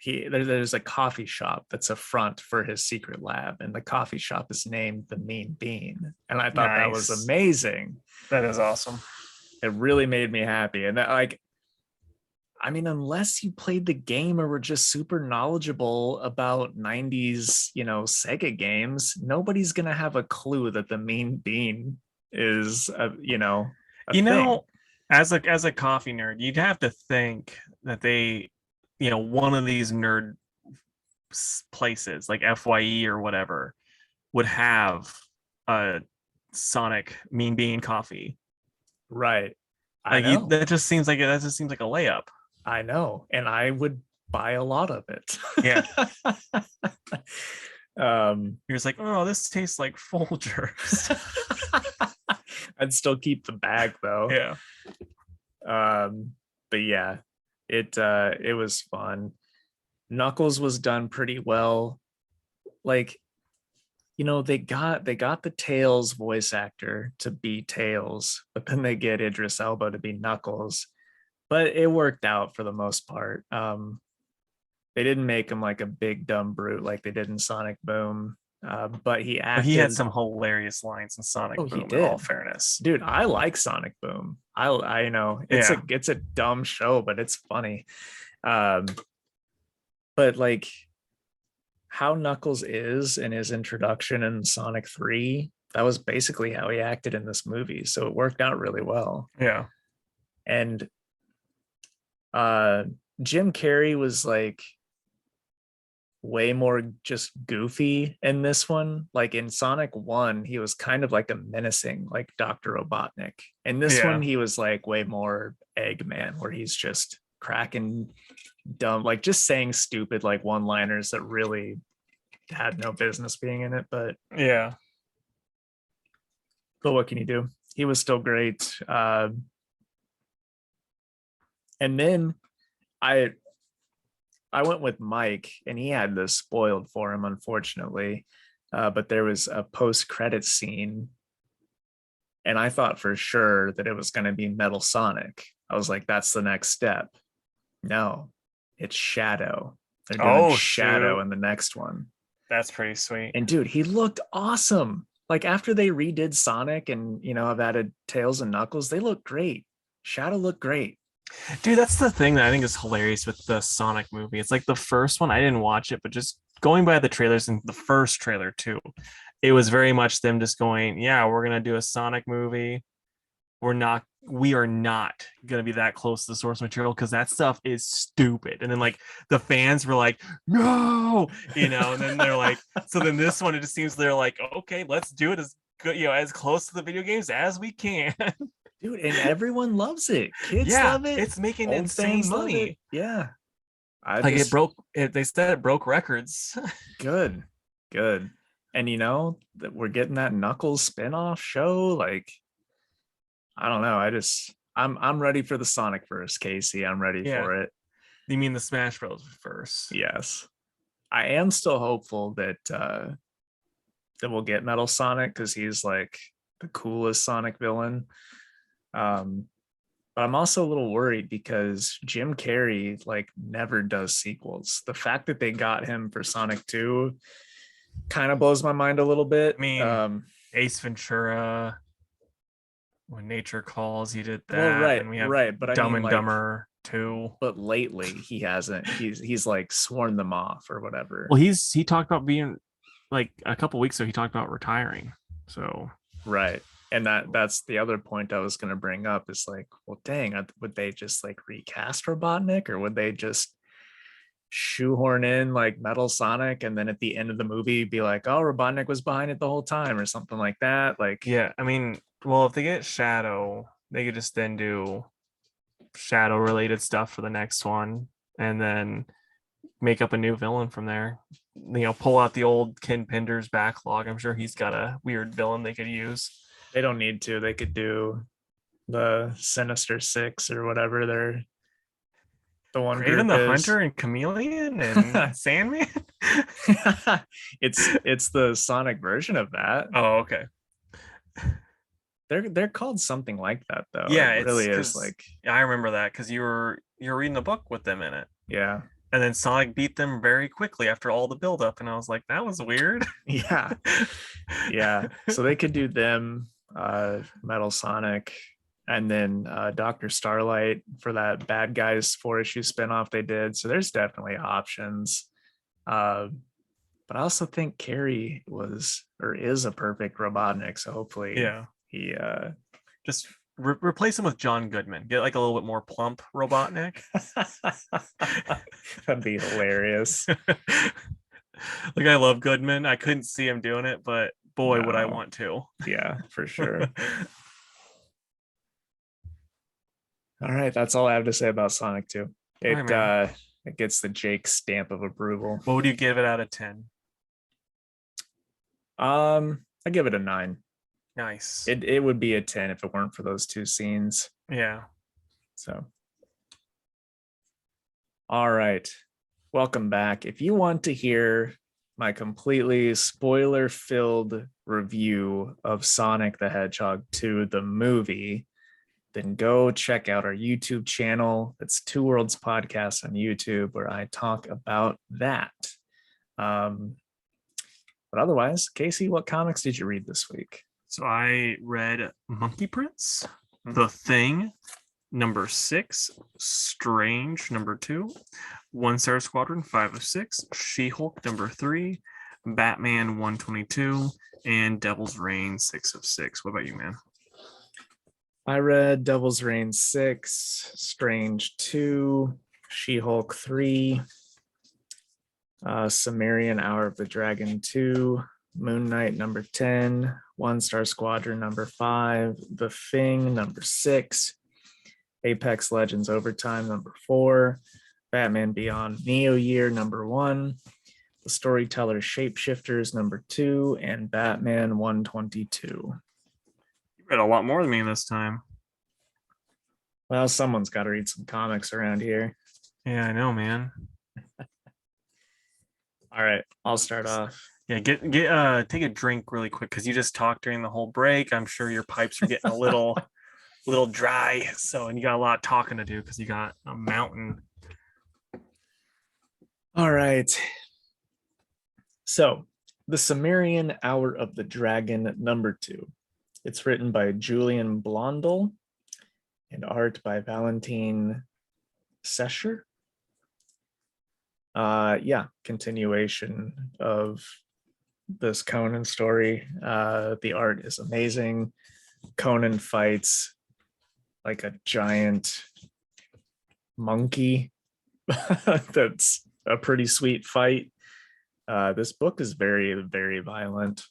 there's a coffee shop that's a front for his secret lab, and the coffee shop is named the Mean Bean, and I thought that was Nice. amazing. That is awesome. It really made me happy, and that, like, I mean, unless you played the game or were just super knowledgeable about 90s, Sega games, nobody's gonna have a clue that the Mean Bean is a You thing. know, as a coffee nerd, you'd have to think that they, one of these nerd places like FYE or whatever would have a Sonic Mean Bean coffee. Right. I Like you, know. that just seems like a layup. I know. And I would buy a lot of it. Yeah, um you're just like, oh, this tastes like Folgers. I'd still keep the bag though. Yeah, But yeah, it was fun. Knuckles was done pretty well. Like, they got the Tails voice actor to be Tails, but then they get Idris Elba to be Knuckles. But it worked out for the most part. They didn't make him like a big dumb brute like they did in Sonic Boom. But he but he had acted. some hilarious lines in Oh, Sonic he Boom. In all did, fairness, dude. I like Sonic Boom. I know yeah, it's a dumb show, but it's funny. Um, but like how Knuckles is in his introduction in Sonic 3, that was basically how he acted in this movie. So it worked out really well. yeah. And uh Jim Carrey was like way more just goofy in this one. Like in Sonic 1, he was kind of like a menacing, like Dr. Robotnik. In this one, Yeah. he was like way more Eggman, where he's just cracking dumb, like just saying stupid like one-liners that really had no business being in it. Yeah. But what can you do? He was still great. And then I I went with Mike, and he had this spoiled for him, unfortunately. But there was a post-credit scene, and I thought for sure that it was going to be Metal Sonic. I was like, that's the next step. No, it's Shadow. They're doing Oh Shadow shoot. in the next one. That's pretty sweet. And dude, he looked awesome. Like after they redid Sonic and have added Tails and Knuckles, they look great. Shadow looked great. Dude, that's the thing that I think is hilarious with the Sonic movie. It's like the first one, I didn't watch it, but just going by the trailers and the first trailer too, it was very much them just going, yeah, we're gonna do a Sonic movie. We are not gonna be that close to the source material because that stuff is stupid. And then like the fans were like, no, and then they're like, so then this one, it just seems they're like, okay, let's do it as good, as close to the video games as we can. Dude, and everyone loves it. Kids Yeah, love it. it's making Old insane fans love it. money. Yeah. I Like it just broke they said it broke records. good. Good. And that we're getting that Knuckles spin-off show. Like, I don't know. I'm ready for the Sonic verse, Casey. I'm ready Yeah, for it. you mean the Smash Bros first? Yes. I am still hopeful that we'll get Metal Sonic because he's like the coolest Sonic villain. Um, but I'm also a little worried because Jim Carrey like never does sequels. The fact that they got him for Sonic 2 kind of blows my mind a little bit. I mean, Ace Ventura, When Nature Calls, he did Well, that, right, and we have right. But I Dumb mean, and like, Dumber 2. but lately he hasn't. He's like sworn them off or whatever. Well, he talked about being like a couple weeks ago. He talked about retiring. So Right. And that's the other point I was going to bring up is like, well, dang, would they just like recast Robotnik, or would they just shoehorn in like Metal Sonic and then at the end of the movie be like, oh, Robotnik was behind it the whole time or something like that? Like, yeah, I mean, well, if they get Shadow, they could just then do Shadow related stuff for the next one, and then make up a new villain from there. Pull out the old Ken Pender's backlog. I'm sure he's got a weird villain they could use. They don't need to. They could do the Sinister Six or whatever the one Craven group the is. Hunter and Chameleon and Sandman. It's the Sonic version of that. Oh, okay. They're called something like that though. Yeah, it it's really is like. Yeah, I remember that because you were reading the book with them in it. Yeah. And then Sonic beat them very quickly after all the buildup, and I was like, that was weird. Yeah. Yeah. So they could do them, Metal Sonic, and then Dr. Starlight for that Bad Guys 4-issue spinoff they did. So there's definitely options. But I also think Carrie is a perfect Robotnik. So hopefully he just replace him with John Goodman. Get like a little bit more plump Robotnik. That'd be hilarious. Like, I love Goodman. I couldn't see him doing it, but boy, would I want to. Yeah, for sure. All right, that's all I have to say about Sonic 2. It gets the Jake stamp of approval. What would you give it out of 10? I give it a 9. Nice. It would be a 10 if it weren't for those two scenes. Yeah. So, all right. Welcome back. If you want to hear my completely spoiler-filled review of Sonic the Hedgehog 2, the movie, then go check out our YouTube channel. It's Two Worlds Podcast on YouTube, where I talk about that. But otherwise, Casey, what comics did you read this week? So I read Monkey Prince, The Thing, number 6, Strange, number 2, Star Squadron, 5 of 6, She-Hulk, number 3, Batman 122, and Devil's Reign, 6 of 6. What about you, man? I read Devil's Reign 6, Strange 2, She-Hulk 3, Cimmerian Hour of the Dragon 2, Moon Knight number 10, Star Squadron number 5, The Thing number 6, Apex Legends Overtime number 4, Batman Beyond Neo Year number 1, The Storyteller Shapeshifters number 2, and Batman 122. You read a lot more than me this time. Well, someone's got to read some comics around here. Yeah, I know, man. All right, I'll start off. Yeah, take a drink really quick because you just talked during the whole break. I'm sure your pipes are getting a little dry. So, and you got a lot of talking to do because you got a mountain. All right. So, the Cimmerian Hour of the Dragon number 2. It's written by Julian Blondel and art by Valentin Sescher. Continuation of this Conan story. The art is amazing. Conan fights like a giant monkey. That's a pretty sweet fight. This book is very, very violent.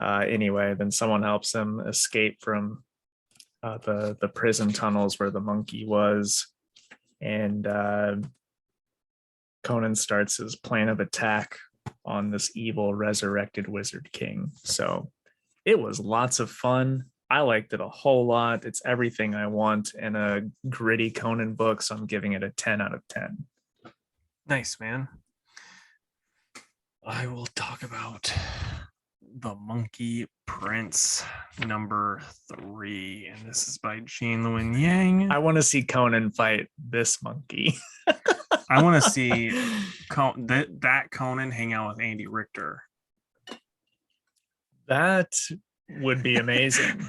Anyway, then someone helps him escape from the prison tunnels where the monkey was, and Conan starts his plan of attack on this evil resurrected wizard king. So it was lots of fun. I liked it a whole lot. It's everything I want in a gritty Conan book, so I'm giving it a 10 out of 10. Nice, man. I will talk about The Monkey Prince number 3, and this is by Jean Lewin Yang. I want to see Conan fight this monkey. I want to see that Conan hang out with Andy Richter. That would be amazing.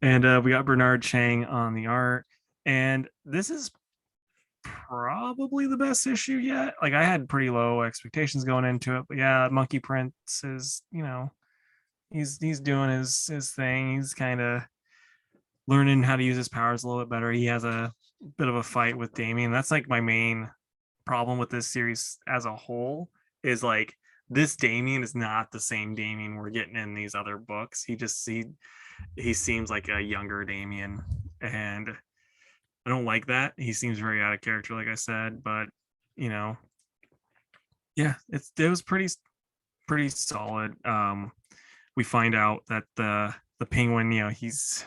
And we got Bernard Chang on the art, and this is probably the best issue yet. Like, I had pretty low expectations going into it, but yeah, Monkey Prince is, he's doing his thing. He's kind of learning how to use his powers a little bit better. He has a bit of a fight with Damien. That's like my main problem with this series as a whole, is like, this Damien is not the same Damien we're getting in these other books. He seems like a younger Damien, and I don't like that. He seems very out of character, like I said, but you know, yeah, it was pretty solid. We find out that the penguin, he's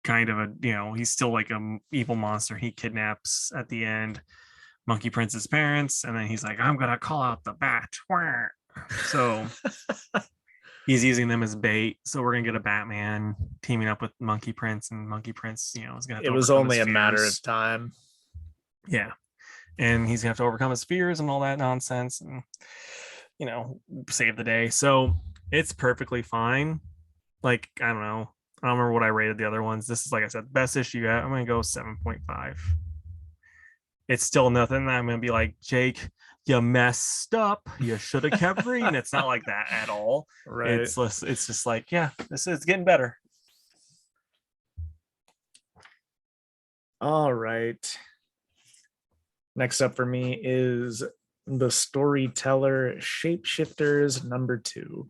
kind of a, he's still like a evil monster. He kidnaps at the end Monkey Prince's parents, and then he's like, I'm gonna call out the bat. So he's using them as bait. So we're gonna get a Batman teaming up with Monkey Prince, and Monkey Prince, is gonna have It to was overcome his only a matter of fears. time. Yeah, and he's gonna have to overcome his fears and all that nonsense, and save the day. So it's perfectly fine. Like, I don't know. I don't remember what I rated the other ones. This is, like I said, best issue yet. I'm gonna go 7.5. It's still nothing that I'm gonna be like, Jake, you messed up. You should have kept reading. It's not like that at all. Right. It's just like, yeah, this is getting better. All right. Next up for me is the Storyteller Shapeshifters #2.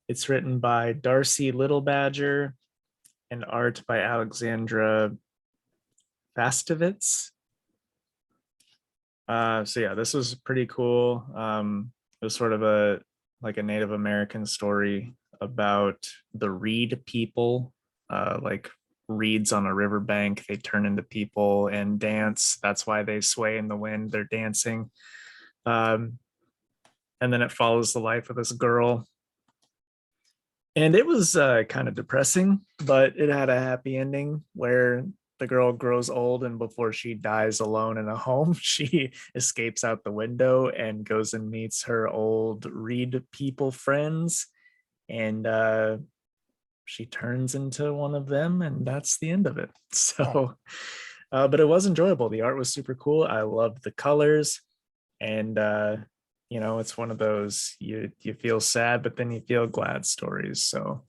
It's written by Darcy Littlebadger and art by Alexandra Fastovitz. So yeah, this was pretty cool. It was sort of a Native American story about the reed people, like reeds on a riverbank. They turn into people and dance. That's why they sway in the wind. They're dancing. And then it follows the life of this girl. And it was kind of depressing, but it had a happy ending where the girl grows old, and before she dies alone in a home, she escapes out the window and goes and meets her old reed people friends. And she turns into one of them, and that's the end of it. So, but it was enjoyable. The art was super cool. I loved the colors, and it's one of those you feel sad, but then you feel glad stories. So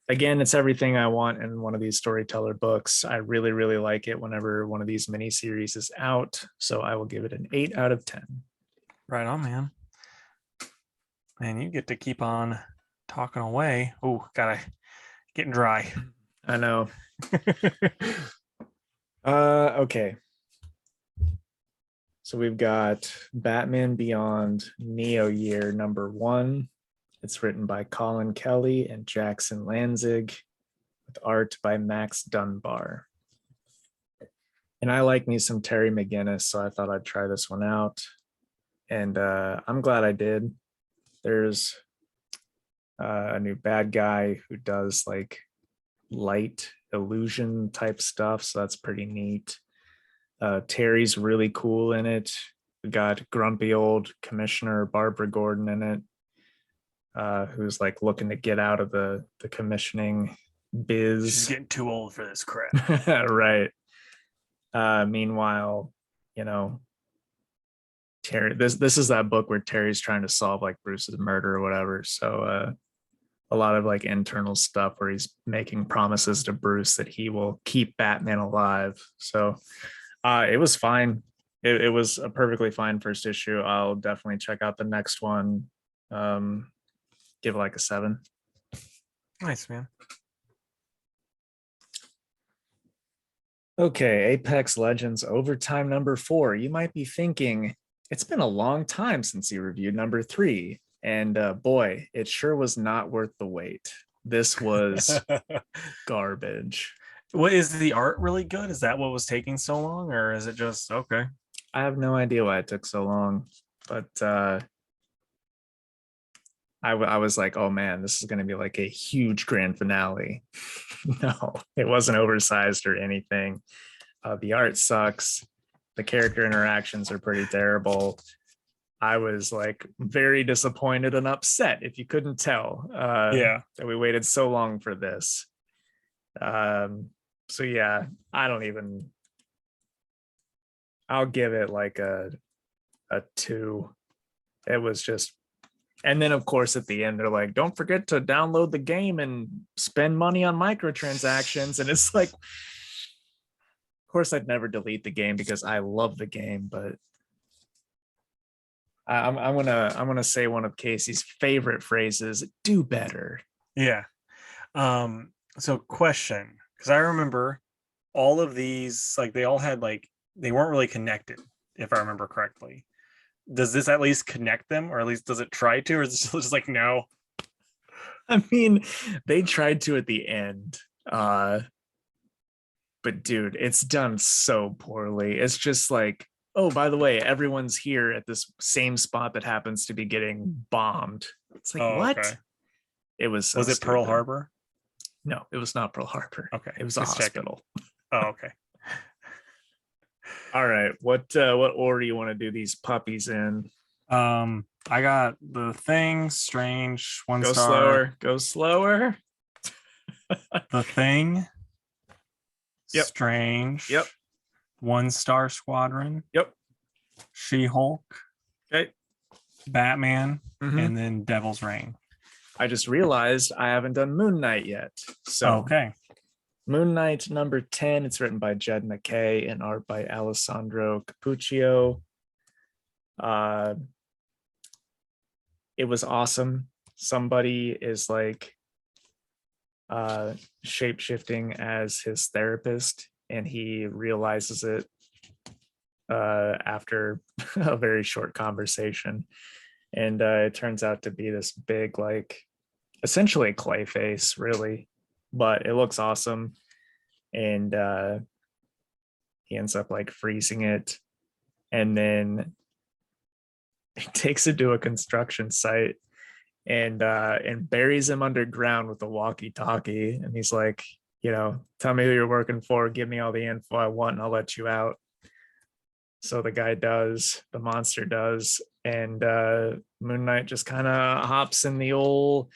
again, it's everything I want in one of these Storyteller books. I really, really like it whenever one of these miniseries is out. So I will give it an 8 out of 10. Right on, man. And you get to keep on talking away. Oh, getting dry. I know. Okay. So we've got Batman Beyond Neo Year #1. It's written by Colin Kelly and Jackson Lanzig, with art by Max Dunbar. And I like me some Terry McGinnis, so I thought I'd try this one out. And I'm glad I did. There's a new bad guy who does like light illusion type stuff, so that's pretty neat. Terry's really cool in it. We got grumpy old Commissioner Barbara Gordon in it, who's like looking to get out of the commissioning biz. She's getting too old for this crap. Right. Meanwhile, Terry, this is that book where Terry's trying to solve like Bruce's murder or whatever. So a lot of like internal stuff where he's making promises to Bruce that he will keep Batman alive. So it was fine. It was a perfectly fine first issue. I'll definitely check out the next one. Give it like a 7. Nice, man. Okay, Apex Legends Overtime #4. You might be thinking, it's been a long time since you reviewed #3. And boy, it sure was not worth the wait. This was garbage. What is the art really good? Is that what was taking so long, or is it just okay? I have no idea why it took so long, but I was like, oh man, this is going to be like a huge grand finale. No, it wasn't oversized or anything. The art sucks. The character interactions are pretty terrible. I was like very disappointed and upset, if you couldn't tell, that we waited so long for this. So yeah, I'll give it like a 2. It was just, and then of course at the end they're like, don't forget to download the game and spend money on microtransactions. And it's like, of course I'd never delete the game because I love the game, but I'm gonna say one of Casey's favorite phrases: "Do better." Yeah. So question, because I remember all of these, like they all had like they weren't really connected, if I remember correctly. Does this at least connect them, or at least does it try to, or is it still just like no? I mean, they tried to at the end. But dude, it's done so poorly. It's just like, oh, by the way, everyone's here at this same spot that happens to be getting bombed. It's like, Oh, okay. what? It was so Was it Pearl stupid. Harbor? No, it was not Pearl Harbor. Okay, It was a just checking. hospital. Oh, okay. All right. What order do you want to do these puppies in? I got The Thing, Strange, one Go star. slower. Go slower. The Thing, Yep. Strange. Yep. One Star Squadron. Yep. She-Hulk. Okay. Batman, Mhm. and then Devil's Reign. I just realized I haven't done Moon Knight yet. So Okay. Moon Knight number 10. It's written by Jed McKay and art by Alessandro Capuccio. It was awesome. Somebody is like shape-shifting as his therapist, and he realizes it after a very short conversation. And it turns out to be this big, like, essentially Clayface, really, but it looks awesome. And he ends up like freezing it, and then he takes it to a construction site and buries him underground with a walkie-talkie. And he's like, tell me who you're working for, give me all the info I want, and I'll let you out. So the guy does, the monster does, and Moon Knight just kind of hops in the old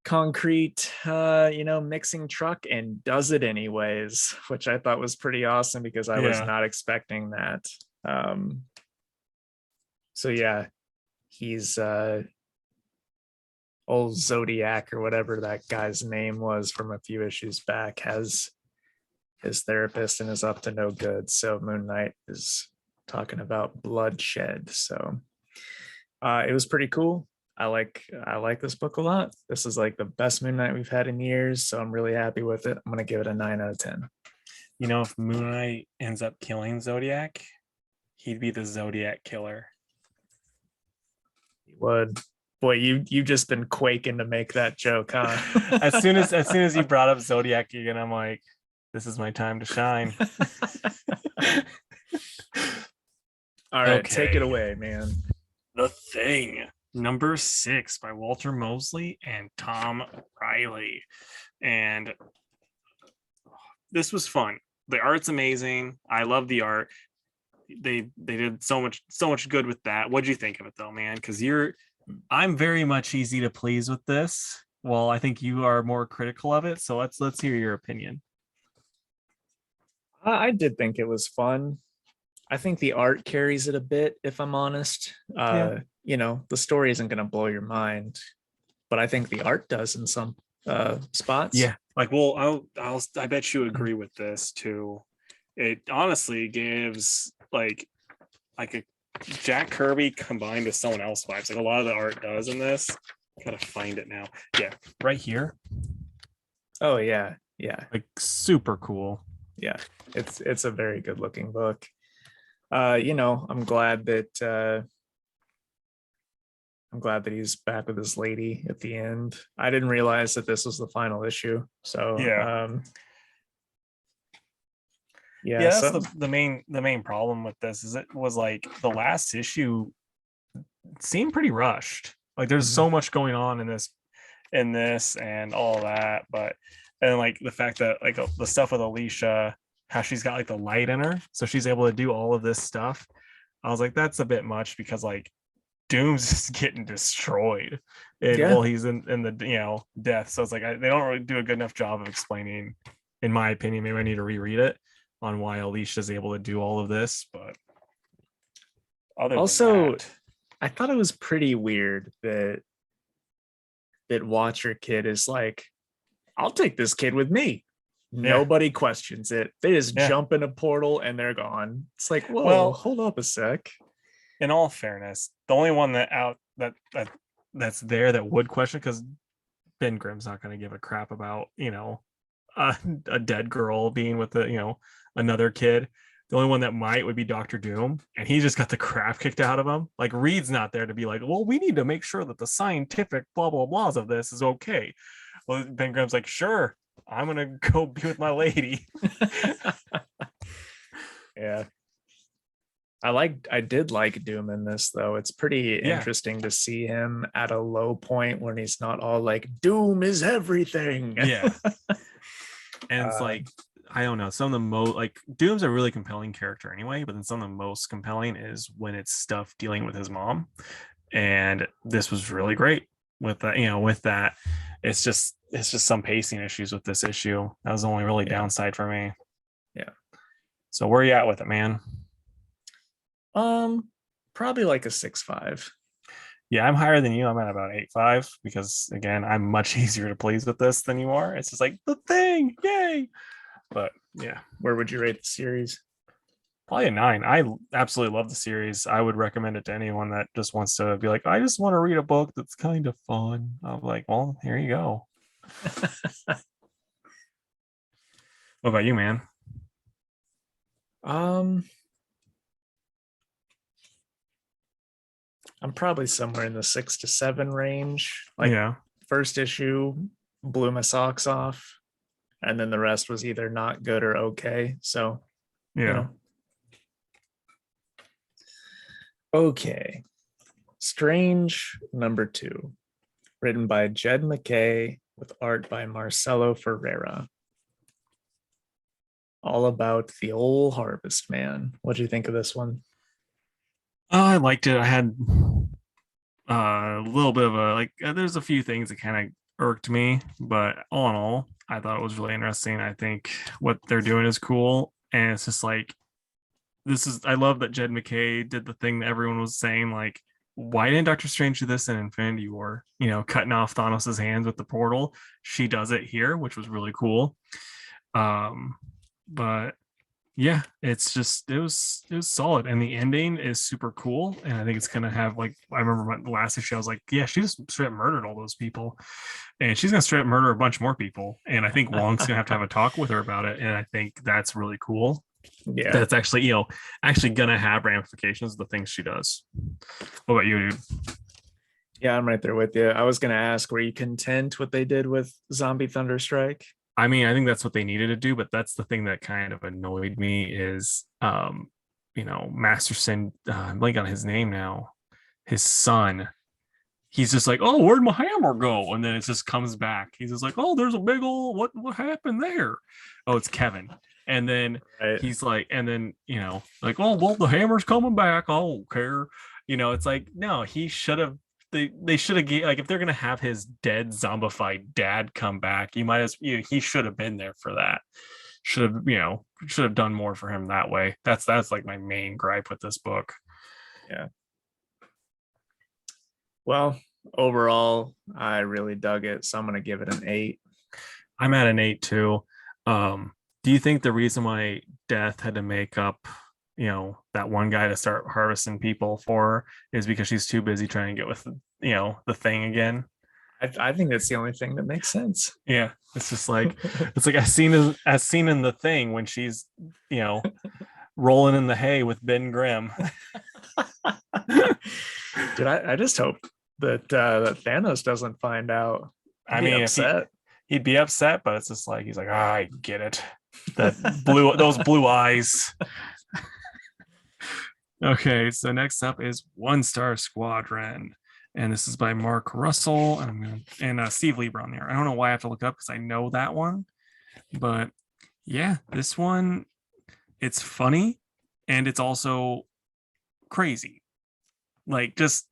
concrete mixing truck and does it anyways, which I thought was pretty awesome because I was not expecting that. So yeah, he's old Zodiac or whatever that guy's name was from a few issues back has his therapist and is up to no good. So Moon Knight is talking about bloodshed. So it was pretty cool. I like this book a lot. This is like the best Moon Knight we've had in years, so I'm really happy with it. I'm gonna give it a 9 out of 10. If Moon Knight ends up killing Zodiac, he'd be the Zodiac killer. He would. Boy, you've just been quaking to make that joke, huh? as soon as you brought up Zodiac again, I'm like, this is my time to shine. All right, take it away, man. The Thing, number 6 by Walter Mosley and Tom Riley. And this was fun. The art's amazing. I love the art. They did so much good with that. What'd you think of it though, man? Because I'm very much easy to please with this. Well, I think you are more critical of it. So let's hear your opinion. I did think it was fun. I think the art carries it a bit, if I'm honest. The story isn't going to blow your mind, but I think the art does in some spots. Yeah, like, well, I bet you agree with this too. It honestly gives like a Jack Kirby combined with someone else vibes. Like a lot of the art does in this. Gotta find it now. Yeah, right here. Oh yeah, like super cool. Yeah, it's a very good looking book. I'm glad that he's back with his lady at the end. I didn't realize that this was the final issue. So that's the main problem with this is it was like the last issue seemed pretty rushed. Like there's so much going on in this and all that, and like the fact that like the stuff with Alicia, how she's got like the light in her, so she's able to do all of this stuff. I was like, that's a bit much because like Doom's just getting destroyed while he's in the death. So it's like they don't really do a good enough job of explaining, in my opinion. Maybe I need to reread it on why Alicia's able to do all of this. But also, I thought it was pretty weird that Watcher Kid is like, I'll take this kid with me. Nobody questions it. They just jump in a portal and they're gone. It's like, whoa, well, hold up a sec. In all fairness, the only one that's there that would question, because Ben Grimm's not going to give a crap about a dead girl being with another kid. The only one that might would be Doctor Doom, and he just got the crap kicked out of him. Like Reed's not there to be like, well, we need to make sure that the scientific blah blah blahs of this is okay. Well, Ben Grimm's like, sure, I'm gonna go be with my lady. Yeah. I did like Doom in this though. It's pretty interesting to see him at a low point when he's not all like Doom is everything. Yeah. And it's like, I don't know, some of the most like Doom's a really compelling character anyway, but then some of the most compelling is when it's stuff dealing with his mom. And this was really great with that, with that. It's just some pacing issues with this issue. That was the only really downside for me. Yeah. So where are you at with it, man? Probably like a 6.5. Yeah, I'm higher than you. I'm at about 8.5 because again, I'm much easier to please with this than you are. It's just like the thing, yay! But yeah, where would you rate the series? Probably a 9. I absolutely love the series. I would recommend it to anyone that just wants to be like, I just want to read a book that's kind of fun. I'm like, well, here you go. What about you, man? I'm probably somewhere in the 6 to 7 range. Like, yeah, first issue blew my socks off, and then the rest was either not good or okay. So, yeah. Okay. Strange number 2, written by Jed MacKay with art by Marcelo Ferreira. All about the old Harvest Man. What do you think of this one? I liked it. I had a little bit of a there's a few things that kind of irked me, but all in all, I thought it was really interesting. I think what they're doing is cool, and it's just like I love that Jed MacKay did the thing that everyone was saying, like, why didn't Doctor Strange do this in Infinity War? Cutting off Thanos' hands with the portal. She does it here, which was really cool. But yeah, it's just it was solid, and the ending is super cool. And I think it's gonna have I remember the last issue, I was like, yeah, she just straight up murdered all those people, and she's gonna straight up murder a bunch more people. And I think Wong's gonna have a talk with her about it, and I think that's really cool. Yeah, that's actually actually gonna have ramifications of the things she does. What about you, dude? Yeah, I'm right there with you. I was gonna ask, were you content what they did with Zombie Thunderstrike? I mean, I think that's what they needed to do, but that's the thing that kind of annoyed me is, Masterson, I'm blanking on his name now, his son. He's just like, oh, where'd my hammer go? And then it just comes back. He's just like, oh, there's a big old, what happened there? Oh, it's Kevin. And then he's like, like, oh, well, the hammer's coming back. I don't care. It's like, no, he should have, they should have, like, if they're gonna have his dead zombified dad come back, he should have been there for that. Should have done more for him that way. That's like my main gripe with this book. Yeah. Well, overall, I really dug it, so I'm gonna give it an 8. I'm at an 8 too. Do you think the reason why Death had to make up that one guy to start harvesting people for is because she's too busy trying to get with the thing again? I think that's the only thing that makes sense. Yeah, it's just like as seen in the thing when she's rolling in the hay with Ben Grimm. Dude, I just hope that Thanos doesn't find out. I mean, upset. He'd be upset, but it's just like he's like, I get it. Those blue eyes. Okay, so next up is Star Squadron, and this is by Mark Russell and Steve Lieber on there. I don't know why I have to look up because I know that one, but yeah, this one, it's funny and it's also crazy, like just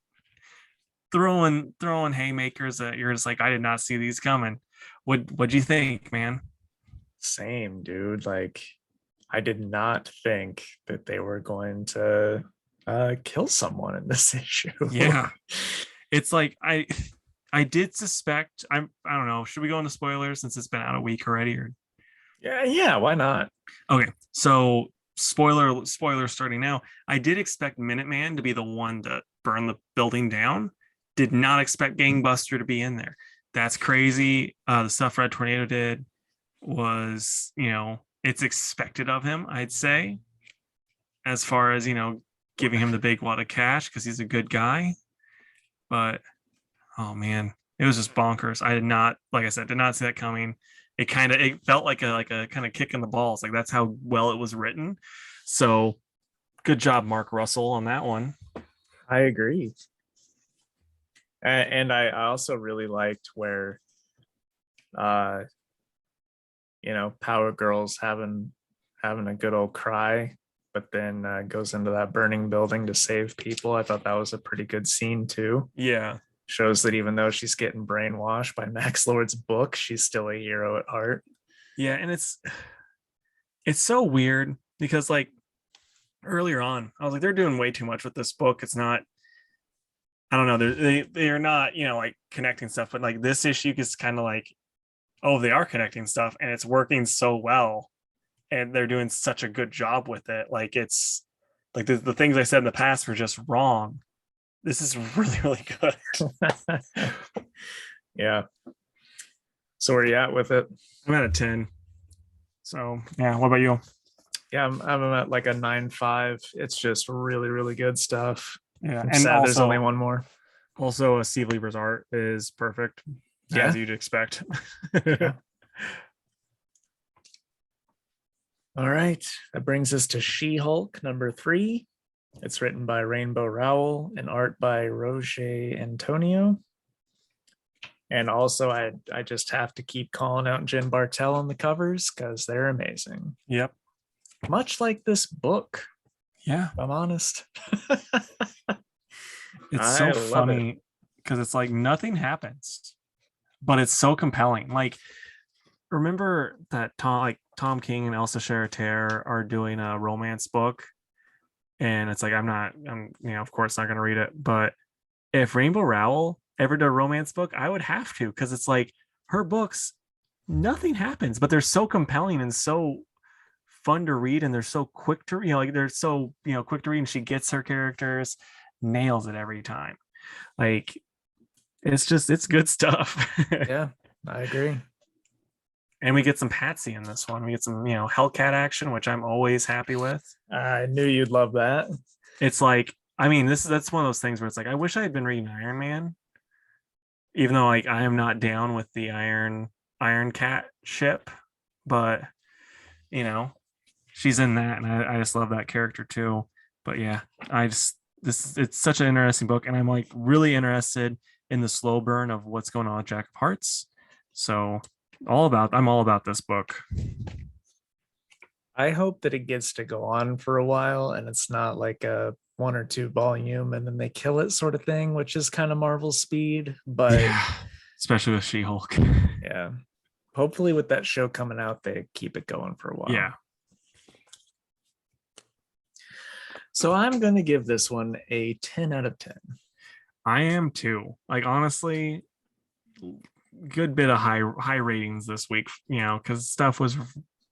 throwing haymakers that you're just like, I did not see these coming. What'd you think, man? Same, dude. Like, I did not think that they were going to kill someone in this issue. Yeah, it's like I did suspect. I don't know. Should we go into spoilers since it's been out a week already? Or yeah, why not? Okay, so spoiler starting now. I did expect Minuteman to be the one to burn the building down. Did not expect Gangbuster to be in there. That's crazy. The stuff Red Tornado did was, it's expected of him, I'd say, as far as, giving him the big wad of cash because he's a good guy. But oh man, it was just bonkers. I did not, like I said, did not see that coming. It felt like a kind of kick in the balls. Like that's how well it was written. So good job, Mark Russell, on that one. I agree. And I also really liked where uh Power Girl's having a good old cry, but then goes into that burning building to save people. I thought that was a pretty good scene too. Yeah. Shows that even though she's getting brainwashed by Max Lord's book, she's still a hero at heart. Yeah, and it's so weird because like earlier on, I was like, they're doing way too much with this book. It's not, I don't know, they're not, like connecting stuff, but like this issue is kind of like, oh, they are connecting stuff and it's working so well. And they're doing such a good job with it. Like it's like the things I said in the past were just wrong. This is really, really good. Yeah. So where are you at with it? I'm at a 10. So yeah, what about you? Yeah, I'm at like a 9.5. It's just really, really good stuff. Yeah, I'm and sad there's also only one more. Also, Steve Lieber's art is perfect, Yeah. as you'd expect. Yeah. All right, that brings us to She-Hulk number 3. It's written by Rainbow Rowell and art by Roger Antonio. And also, I just have to keep calling out Jen Bartel on the covers because they're amazing. Yep. Much like this book. Yeah. If I'm honest. It's so funny because it's like nothing happens, but it's so compelling. Like, remember that Tom King and Elsa Charretier are doing a romance book, and it's like I'm of course not going to read it, but if Rainbow Rowell ever did a romance book, I would have to, because it's like her books, nothing happens, but they're so compelling and so fun to read, and they're so quick to like they're so quick to read, and she gets her characters, nails it every time. Like it's good stuff. Yeah, I agree. And we get some Patsy in this one. We get some Hellcat action, which I'm always happy with. I knew you'd love that. It's like, I mean, that's one of those things where it's like I wish I had been reading Iron Man, even though like I am not down with the Iron Cat ship, but she's in that, and I just love that character too. But yeah, it's such an interesting book, and I'm like really interested in the slow burn of what's going on with Jack of Hearts. So I'm all about this book. I hope that it gets to go on for a while and it's not like a 1 or 2 volume and then they kill it sort of thing, which is kind of Marvel's speed. But yeah, especially with She-Hulk. Yeah, hopefully with that show coming out, they keep it going for a while. Yeah. So I'm going to give this one a 10 out of 10. I am too. Like, honestly, good bit of high ratings this week, because stuff was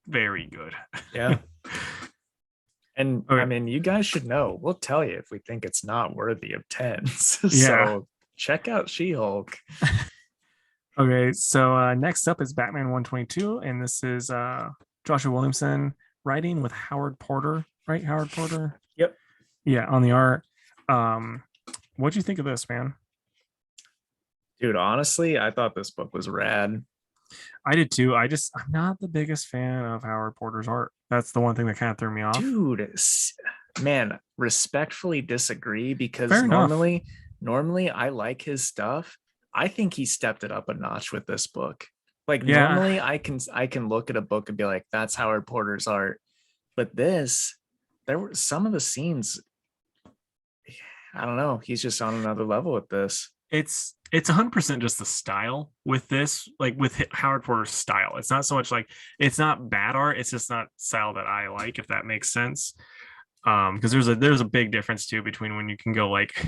very good. Yeah. And okay. I mean, you guys should know, we'll tell you if we think it's not worthy of 10s. Yeah. So check out She-Hulk. Okay, so next up is Batman 122, and this is Joshua Williamson writing with Howard Porter, right? Howard Porter. Yep. Yeah, on the art. What'd you think of this, man? Dude, honestly, I thought this book was rad. I did too. I'm not the biggest fan of Howard Porter's art. That's the one thing that kind of threw me off. Dude, man, respectfully disagree, because Fair normally I like his stuff. I think he stepped it up a notch with this book. Like, yeah. Normally I can look at a book and be like, that's Howard Porter's art. But there were some of the scenes, I don't know, he's just on another level with this. It's 100% just the style with this, like with Howard Porter's style. It's not so much like, it's not bad art, it's just not style that I like, if that makes sense. Because there's a big difference too between when you can go like,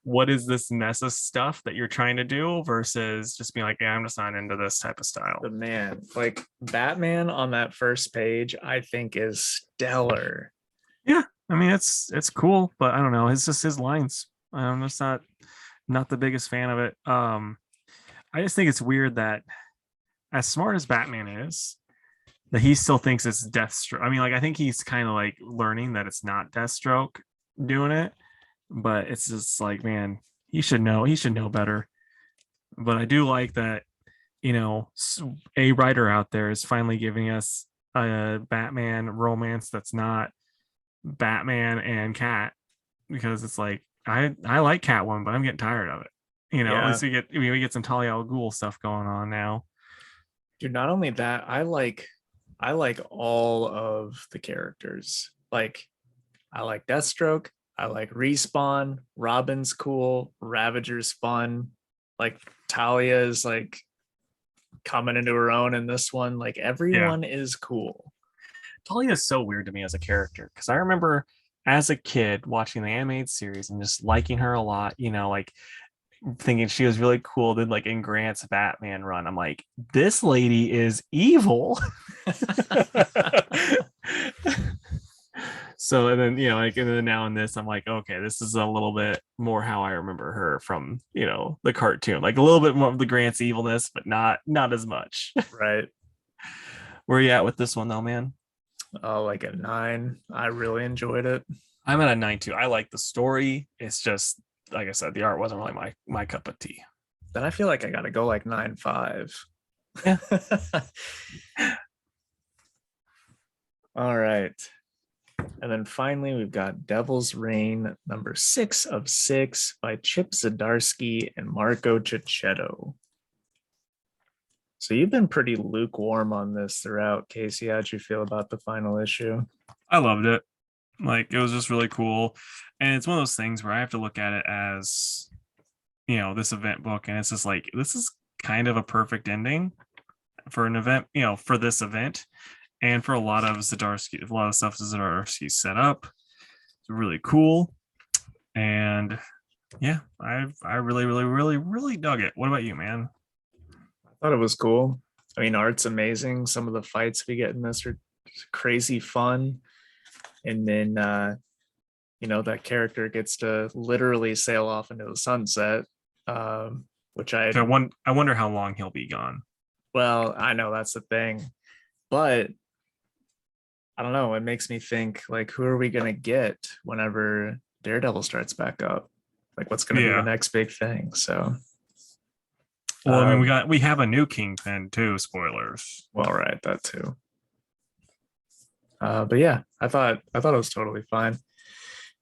what is this mess of stuff that you're trying to do, versus just being like, yeah, I'm just not into this type of style. But man, like Batman on that first page, I think is stellar. Yeah, I mean it's cool, but I don't know, it's just his lines. I'm just not the biggest fan of it. I just think it's weird that as smart as Batman is, that he still thinks it's Deathstroke. I mean, like I think he's kind of like learning that it's not Deathstroke doing it, but it's just like, man, he should know. He should know better. But I do like that, a writer out there is finally giving us a Batman romance that's not Batman and Cat, because it's like I like Catwoman, but I'm getting tired of it. At Yeah, least we get some Talia al Ghul stuff going on now. dude. Not only that, I like all of the characters. Like, I like Deathstroke. I like Respawn. Robin's cool. Ravager's fun. Like, Talia is like coming into her own in this one. Like, Yeah, everyone is cool. Talia is so weird to me as a character because I remember as a kid watching the animated series and just liking her a lot. Like thinking she was really cool. Then like in Grant's Batman run, I'm like, this lady is evil. So and then like and then now in this, I'm like, okay, this is a little bit more how I remember her from the cartoon, like a little bit more of the Grant's evilness, but not as much. Right. Where are you at with this one though, man? Like a 9. I really enjoyed it. I'm at a 9 too. I like the story. It's just like I said, the art wasn't really my cup of tea. Then I feel like I gotta go like 9.5. Yeah. All right. And then finally, we've got Devil's Reign, number 6 of 6 by Chip Zdarsky and Marco Cicchetto. So you've been pretty lukewarm on this throughout, Casey. How'd you feel about the final issue? I loved it. Like it was just really cool. And it's one of those things where I have to look at it as, this event book. And it's just like, this is kind of a perfect ending for an event, for this event. And for a lot of stuff Zdarsky set up. It's really cool. And yeah, I really, really, really, really dug it. What about you, man? I thought it was cool. I mean, art's amazing. Some of the fights we get in this are crazy fun. And then that character gets to literally sail off into the sunset. Which I wonder how long he'll be gone. Well, I know that's the thing, but I don't know. It makes me think, like, who are we gonna get whenever Daredevil starts back up? Like, what's gonna be the Yeah. next big thing? So, Well, I mean, um, we have a new Kingpin too. Spoilers. well, right, that too. But yeah, I thought it was totally fine.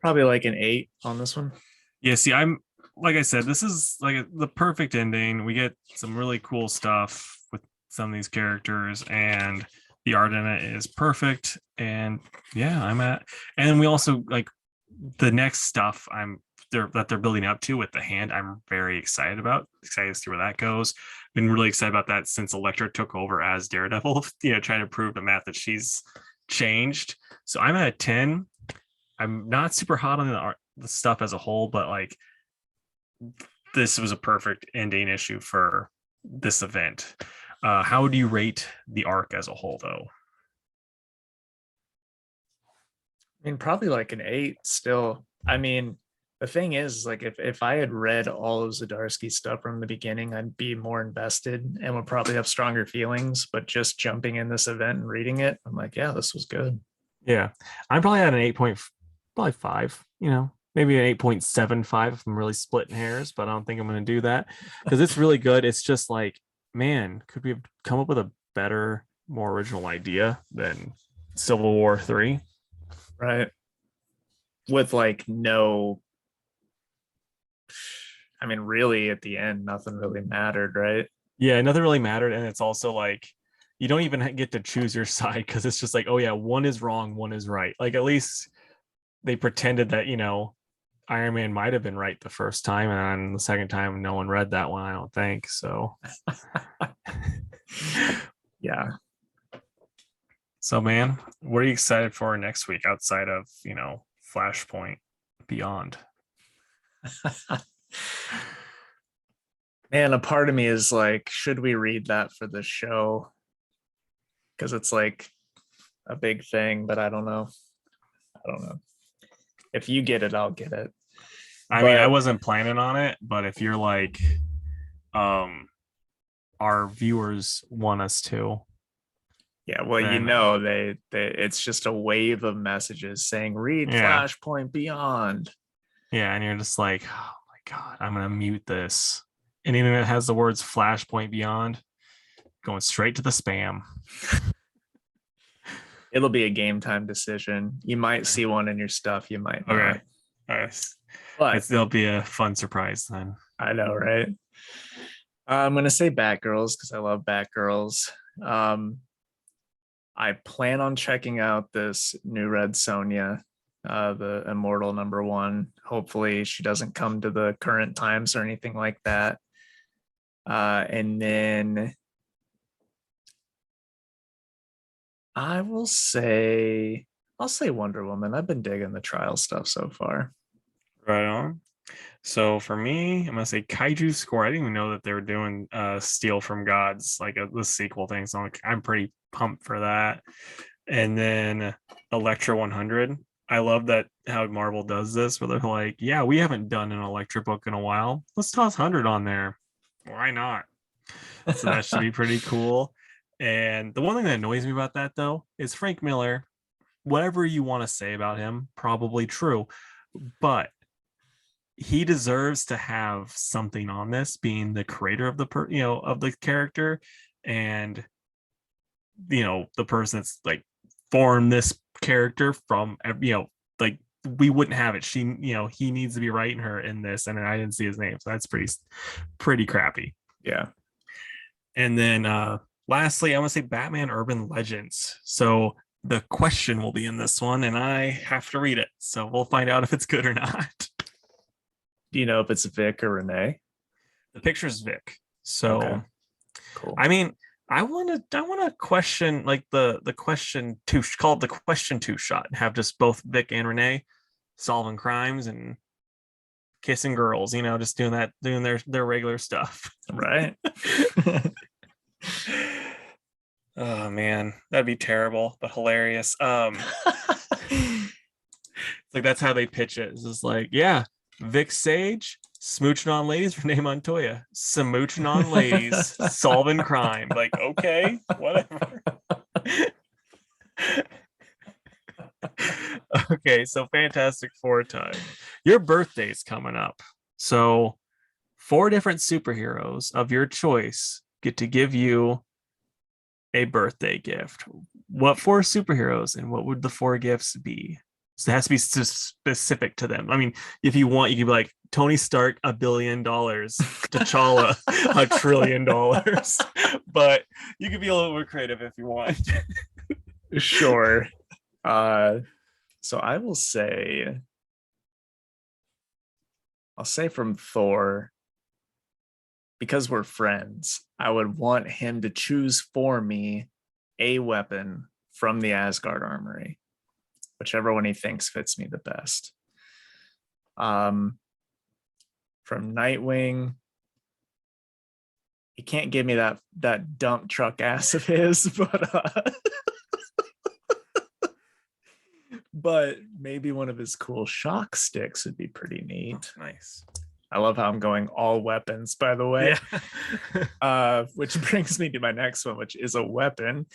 Probably like an 8 on this one. Yeah. See, I'm like I said, this is like the perfect ending. We get some really cool stuff with some of these characters, and the art in it is perfect. And yeah, and we also like the next stuff they're building up to with the hand. I'm very excited about. Excited to see where that goes. Been really excited about that since Elektra took over as Daredevil. Trying to prove to Matt that she's changed. So I'm at a 10. I'm not super hot on the stuff as a whole, but like this was a perfect ending issue for this event. How do you rate the arc as a whole, though? I mean, probably like an 8 still. I mean, the thing is, like, if I had read all of Zdarsky's stuff from the beginning, I'd be more invested and would probably have stronger feelings. But just jumping in this event and reading it, I'm like, yeah, this was good. Yeah, I'm probably at an 8.5. Maybe an 8.75 if I'm really splitting hairs, but I don't think I'm going to do that because it's really good. It's just like, man, could we have come up with a better, more original idea than Civil War 3? Right. With like no, I mean, really at the end, nothing really mattered, right? Yeah, nothing really mattered. And it's also like, you don't even get to choose your side because it's just like, oh, yeah, one is wrong, one is right. Like, at least they pretended that, Iron Man might have been right the first time. And the second time, no one read that one, I don't think. So, Yeah. so man, what are you excited for next week outside of, Flashpoint Beyond? Man, a part of me is like, should we read that for the show? Because it's like a big thing, but I don't know. I don't know. If you get it, I'll get it. I mean, I But wasn't planning on it, but if you're like, our viewers want us to, Yeah, well, then they it's just a wave of messages saying read yeah, Flashpoint Beyond. yeah, and you're just like, oh my god, I'm gonna mute this. Anything that has the words Flashpoint Beyond going straight to the spam. It'll be a game time decision. You might see one in your stuff, you might Okay, not. nice. But There'll be a fun surprise then. I know, right? I'm gonna say Batgirls because I love Batgirls. Um, I plan on checking out this new Red Sonja, the Immortal #1. Hopefully, she doesn't come to the current times or anything like that. And then I'll say Wonder Woman. I've been digging the trial stuff so far. Right on. So for me, I'm gonna say Kaiju Score. I didn't even know that they were doing Steal from Gods, like the sequel thing. So I'm pretty pumped for that. And then Electra 100. I love that how Marvel does this, where they're like, yeah, we haven't done an Electra book in a while. Let's toss 100 on there. Why not? So that should be pretty cool. And the one thing that annoys me about that though is Frank Miller. Whatever you want to say about him, probably true, but he deserves to have something on this, being the creator of of the character, and the person that's like formed this character from like we wouldn't have it. He needs to be writing her in this, and I didn't see his name, so that's pretty crappy. Yeah. And then lastly, I want to say Batman Urban Legends. So the question will be in this one, and I have to read it, so we'll find out if it's good or not. Do you know if it's Vic or Renee? The picture's Vic. So Okay. Cool. I mean, I want to question like the question two, call it the question two shot, and have just both Vic and Renee solving crimes and kissing girls, just doing their regular stuff. Right. Oh man, that'd be terrible, but hilarious. Like that's how they pitch it. It's just like, yeah, Vic Sage smooching on ladies, Renee Montoya smooching on ladies, solving crime. Like, okay, whatever. Okay, so Fantastic Four time. Your birthday's coming up. So 4 different superheroes of your choice get to give you a birthday gift. What 4 superheroes and what would the 4 gifts be? So it has to be specific to them. I mean, if you want, you could be like Tony Stark, $1 billion, T'Challa, $1 trillion. But you could be a little more creative if you want. Sure. So I'll say from Thor, because we're friends, I would want him to choose for me a weapon from the Asgard armory, whichever one he thinks fits me the best. From Nightwing, he can't give me that dump truck ass of his, but maybe one of his cool shock sticks would be pretty neat. Oh, nice. I love how I'm going all weapons, by the way. Yeah. Which brings me to my next one, which is a weapon.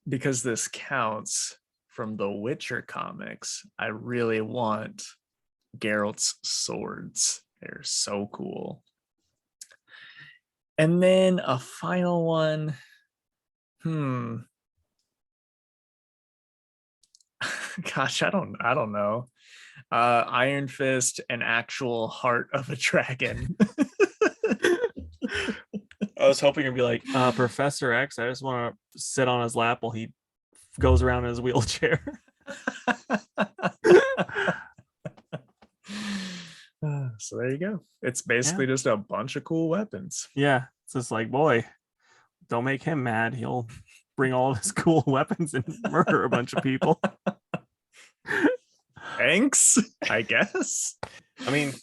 Because this counts, from the Witcher comics, I really want Geralt's swords. They're so cool. And then a final one. Gosh, I don't know. Iron Fist, an actual heart of a dragon. I was hoping it'd be like Professor X. I just want to sit on his lap while he goes around in his wheelchair. So there you go. It's basically just a bunch of cool weapons. Yeah, it's just like, boy, don't make him mad. He'll bring all of his cool weapons and murder a bunch of people. Thanks, I guess. I mean,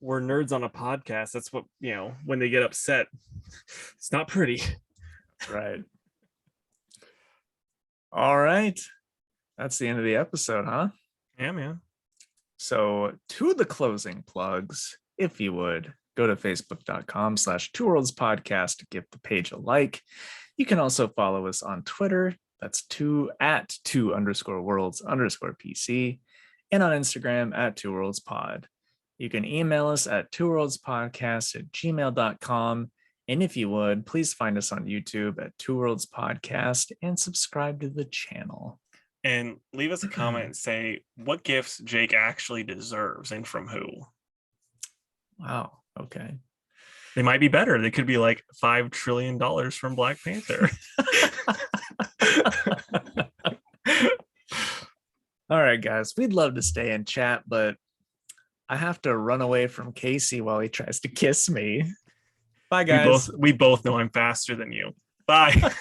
we're nerds on a podcast. That's what, when they get upset, it's not pretty. That's right. All right. That's the end of the episode, huh? Yeah, man. So to the closing plugs, if you would, go to facebook.com/2worldspodcast to give the page a like. You can also follow us on Twitter. That's @2_worlds_PC, and on Instagram @2worldspod. You can email us at twoworldspodcast@gmail.com. And if you would, please find us on YouTube at Two Worlds Podcast and subscribe to the channel. And leave us a comment and say what gifts Jake actually deserves and from who. Wow. Okay. They might be better. They could be like $5 trillion from Black Panther. All right, guys. We'd love to stay in chat, but I have to run away from Casey while he tries to kiss me. Bye, guys. We both know I'm faster than you. Bye.